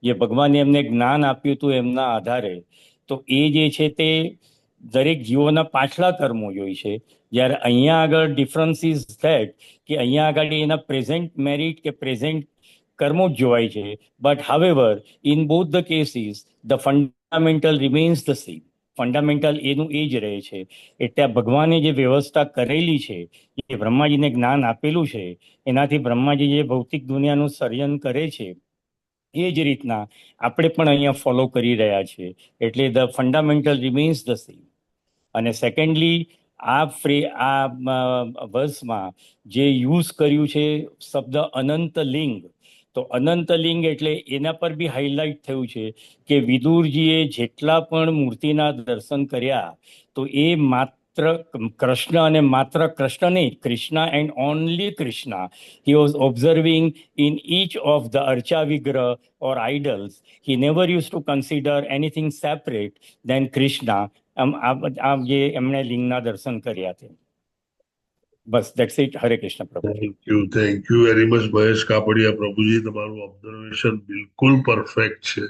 જે ભગવાને એમને જ્ઞાન આપ્યું હતું એમના આધારે, તો એ જે છે તે દરેક જીવોના પાછલા કર્મો જોઈ છે. જ્યારે અહીંયા આગળ ડિફરન્સ ઇઝ ધેટ કે અહીંયા આગળ એના પ્રેઝન્ટ મેરિટ કે પ્રેઝન્ટ કર્મો જ જોવાય છે. But however in both the cases the fundamental remains the same. Fundamental એનું એ જ રહે છે. એટલે ભગવાને જે વ્યવસ્થા કરેલી છે, એ બ્રહ્માજીને જ્ઞાન આપેલું છે, એનાથી બ્રહ્માજી જે ભૌતિક દુનિયાનું સર્જન કરે છે એ જ રીતના આપણે પણ અહીંયા ફોલો કરી રહ્યા છીએ. એટલે the fundamental remains the same. અને સેકન્ડલી આ વર્ષમાં જે યુઝ કર્યું છે શબ્દ અનંત લિંગ, તો અનંત લિંગ એટલે એના પર બી હાઇલાઇટ થયું છે કે વિદુરજીએ જેટલા પણ મૂર્તિના દર્શન કર્યા તો એ માત્ર કૃષ્ણ અને માત્ર કૃષ્ણ નહીં, Krishna and only Krishna he was observing in each of the archa vigrah or idols. He never used to consider anything separate than Krishna. આ જે એમણે લિંગના દર્શન કર્યા છે. બસ દેટ્સ ઇટ. હરે કૃષ્ણ પ્રભુ. Thank you very much Mahesh Kapadia પ્રભુજી. તમારું ઓબ્ઝર્વેશન બિલકુલ પરફેક્ટ છે.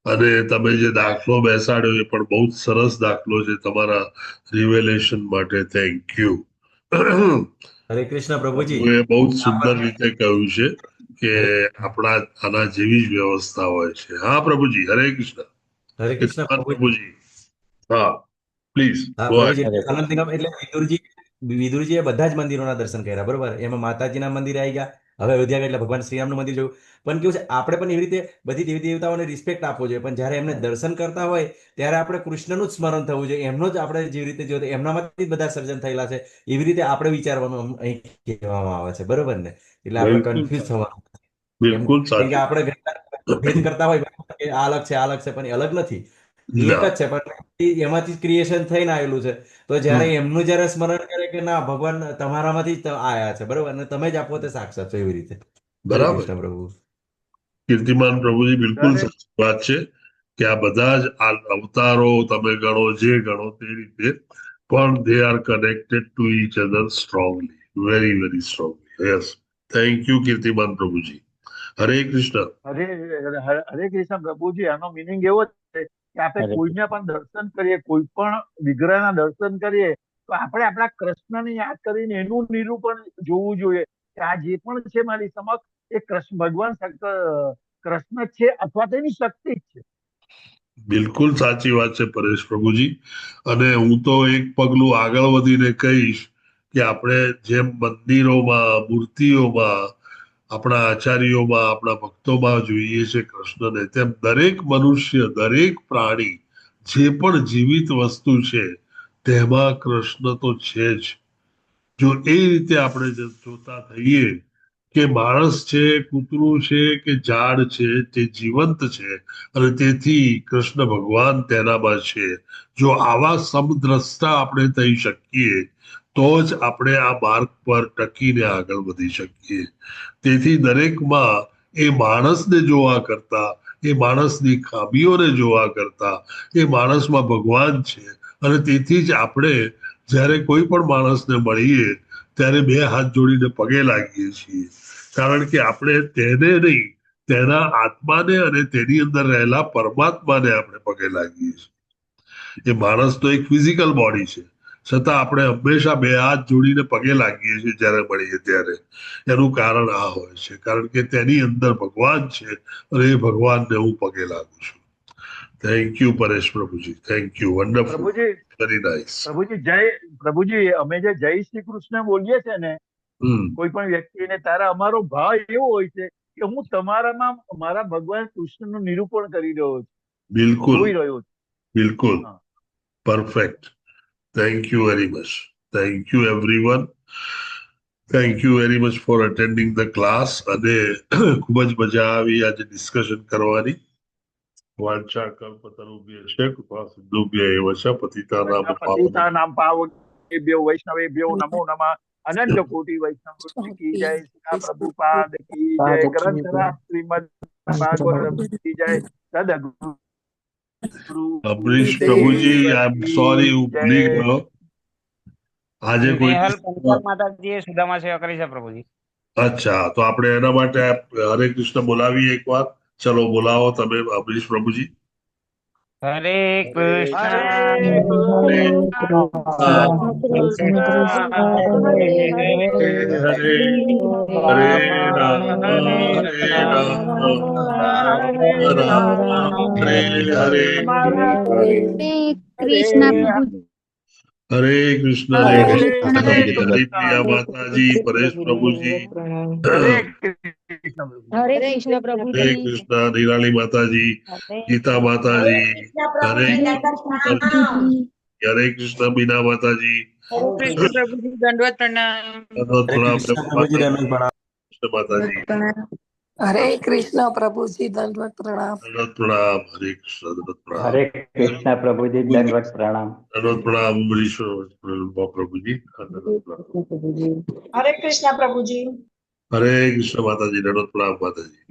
અને તમે જે દાખલો બેસાડ્યો એ પણ બહુ જ સરસ દાખલો છે તમારા રિવેલેશન માટે. Thank you. હરે કૃષ્ણ પ્રભુજી. એ બહુ જ સુંદર રીતે કહ્યું છે કે આપણા આના જેવી જ વ્યવસ્થા હોય છે. હા પ્રભુજી, હરે કૃષ્ણ. હરે કૃષ્ણ પ્રભુજી. હા પ્લીઝ. એટલે વિદુરજીએ બધા જ મંદિરોના દર્શન કર્યા, બરોબર. એમાં માતાજીના મંદિરે આવી ગયા, હવે અયોધ્યા એટલે ભગવાન શ્રીરામનું મંદિર જોયું. પણ કેવું છે, આપણે પણ એવી રીતે બધી દેવી દેવતાઓને રિસ્પેક્ટ આપવો જોઈએ. પણ જ્યારે એમને દર્શન કરતા હોય ત્યારે આપણે કૃષ્ણનું જ સ્મરણ થવું જોઈએ. એમનો જ આપણે જેવી રીતે જોયું એમનામાંથી જ બધા સર્જન થયેલા છે, એવી રીતે આપણે વિચારવાનું અહીં કહેવામાં આવે છે, બરોબર ને. એટલે આપણે કન્ફ્યુઝ થવાનું. બિલકુલ કેમ કે આપણે ભેદ કરતા હોય કે આ અલગ છે, આ અલગ છે, પણ એ અલગ નથી, એક જ છે. પણ એમાંથી ક્રિએશન થઈને આવેલું છે. તો જયારે એમનું જયારે સ્મરણ કરે કે ના ભગવાન તમારામાંથી જ આયા છે, બરોબર, અને તમે જ આપો તે સાક્ષાત છો, એવી રીતે. બરાબર પ્રભુ. કીર્તિમાન પ્રભુજી, બિલકુલ સાચી વાત છે. કે આ બધા જ અવતારો તમે ગણો જે ગણો તે રીતે પણ they are connected to each other strongly, very very strongly. Yes, thank you કીર્તિમાન પ્રભુજી. હરે કૃષ્ણ. હરે કૃષ્ણ પ્રભુજી. આનો મિનિંગ એવો છે કે આપણે કોઈને પણ દર્શન કરીએ, કોઈ પણ વિગ્રહના દર્શન કરીએ તો આપણે આપણા કૃષ્ણને યાદ કરીને એનું નિરૂપણ જોવું જોઈએ કે આ જે પણ છે મારી સમક્ષ એ કૃષ્ણ ભગવાન કૃષ્ણ છે અથવા તેની શક્તિ જ છે. બિલકુલ સાચી વાત છે પરેશ પ્રભુજી. અને હું તો એક પગલું આગળ વધીને કહીશ કે આપણે જેમ મંદિરોમાં, મૂર્તિઓમાં, આપણા આચાર્યોમાં, આપણા ભક્તોમાં જોઈએ છે કૃષ્ણને, તેમ દરેક મનુષ્ય, દરેક પ્રાણી, જે પણ જીવિત વસ્તુ છે તેમાં કૃષ્ણ તો છે જ. જો એ રીતે આપણે જોતા થઈએ કે માણસ છે, કૂતરું છે કે ઝાડ છે તે જીવંત છે અને તેથી કૃષ્ણ ભગવાન તેનામાં છે. જો આવા સમદ્રષ્ટા આપણે થઈ શકીએ તો જ આપણે આ માર્ગ પર ટકીને આગળ વધી શકીએ. તેથી દરેકમાં એ માણસને જોવા કરતા, એ માણસની ખામીઓને જોવા કરતા એ માણસમાં ભગવાન છે. અને તેથી જ આપણે જ્યારે કોઈ પણ માણસને મળીએ ત્યારે બે હાથ જોડીને પગે લાગીએ છીએ, કારણ કે આપણે તેને નહીં, તેના આત્માને અને તેની અંદર રહેલા પરમાત્માને આપણે પગે લાગીએ છીએ. એ માણસ તો એક ફિઝિકલ બોડી છે, છતાં આપણે હંમેશા બે હાથ જોડીને પગે લાગીએ છીએ જ્યારે મળીએ ત્યારે. એનું કારણ આ હોય છે, કારણ કે તેની અંદર ભગવાન છે અને એ ભગવાનને હું પગે લાગુ છું. થેન્ક યુ પરેશ પ્રભુજી, થેન્ક યુ. વન્ડરફુલ, પ્રભુજી, વેરી નાઇસ. પ્રભુજી અમે જે જય શ્રી કૃષ્ણ બોલીએ છે ને કોઈ પણ વ્યક્તિને, તારા અમારો ભાવ એવો હોય છે કે હું તમારામાં મારા ભગવાન કૃષ્ણનું નિરૂપણ કરી રહ્યો છું. બિલકુલ, જોઈ રહ્યો છું. બિલકુલ, perfect. Thank you very much. Thank you everyone. Thank you very much for attending the class. અને ખૂબ જ મજા આવી આજે ડિસ્કશન કરવાની. વાંચા કલ્પતરુભ્યશ્ચ કૃપા સિંધુભ્ય એવ ચ પતિતાનાં પાવનેભ્યો વૈષ્ણવેભ્યો નમો નમઃ. અનંત કોટી વૈષ્ણવ કી જય. પ્રભુપાદ કી જય. ગ્રંથરાજ શ્રીમદ ભાગવતમ કી જય. સદગુરુ અમરીશ પ્રભુજી, આઈ એમ સોરી, હું ભૂલી ગયો. આજે કોઈ માતાજીએ સુદામા સેવા કરી છે પ્રભુજી. અચ્છા, તો આપણે એના માટે હરે કૃષ્ણ બોલાવીએ એકવાર. ચલો બોલાવો તમે અમરીશ પ્રભુજી. હરે કૃષ્ણ હરે રામ હરે રામ રામ હરે હરે. હરે કૃષ્ણ. પ્રિયા માતાજી, પરેશ પ્રભુજી, હરે કૃષ્ણ પ્રભુજી. હરે કૃષ્ણ. નિરાલી માતાજી, ગીતા માતાજી, હરે હરે કૃષ્ણ. બીના માતાજી, દંડવત પ્રણામ. માતાજી, હરે કૃષ્ણ પ્રભુજી, દંડવત પ્રણામ. દંડવત પ્રણામ. હરે કૃષ્ણ. દંડવત પ્રણામ. હરે કૃષ્ણ પ્રભુજી, દંડવત પ્રણામ. દંડવત પ્રણામ. અમરીશ પ્રભુજી, હરે કૃષ્ણ પ્રભુજી. હરે કૃષ્ણ માતાજી, દંડવત પ્રણામ માતાજી.